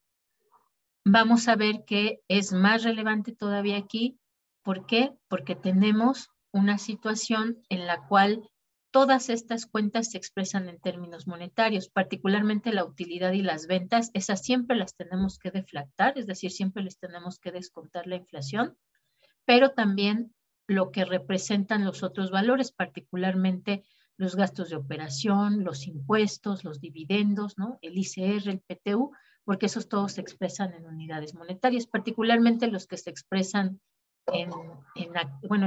vamos a ver que es más relevante todavía aquí. ¿Por qué? Porque tenemos una situación en la cual todas estas cuentas se expresan en términos monetarios, particularmente la utilidad y las ventas. Esas siempre las tenemos que deflactar, es decir, siempre les tenemos que descontar la inflación, pero también lo que representan los otros valores, particularmente los gastos de operación, los impuestos, los dividendos, ¿no? El ICR, el PTU, porque esos todos se expresan en unidades monetarias, particularmente los que se expresan en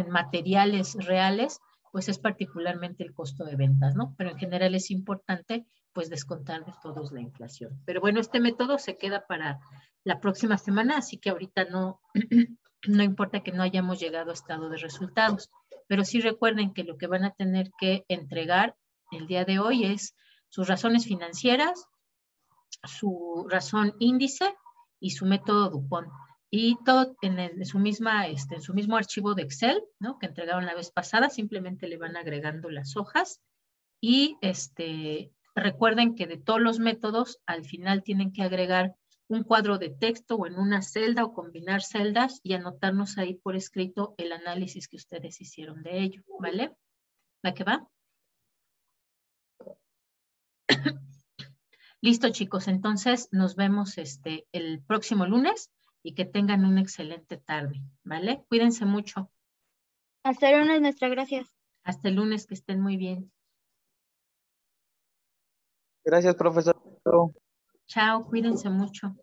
materiales reales, pues es particularmente el costo de ventas, ¿no? Pero en general es importante pues descontar de todos la inflación. Pero bueno, este método se queda para la próxima semana, así que ahorita no, no importa que no hayamos llegado a estado de resultados, pero sí recuerden que lo que van a tener que entregar el día de hoy es sus razones financieras, su razón índice y su método DuPont. Y todo en su mismo archivo de Excel, ¿no? Que entregaron la vez pasada, simplemente le van agregando las hojas y recuerden que de todos los métodos, al final tienen que agregar un cuadro de texto o en una celda o combinar celdas y anotarnos ahí por escrito el análisis que ustedes hicieron de ello, ¿vale? ¿Va que va? Listo, chicos, entonces nos vemos el próximo lunes y que tengan una excelente tarde, ¿vale? Cuídense mucho. Hasta el lunes, maestra, gracias. Hasta el lunes, que estén muy bien. Gracias, profesor. Chao, cuídense mucho.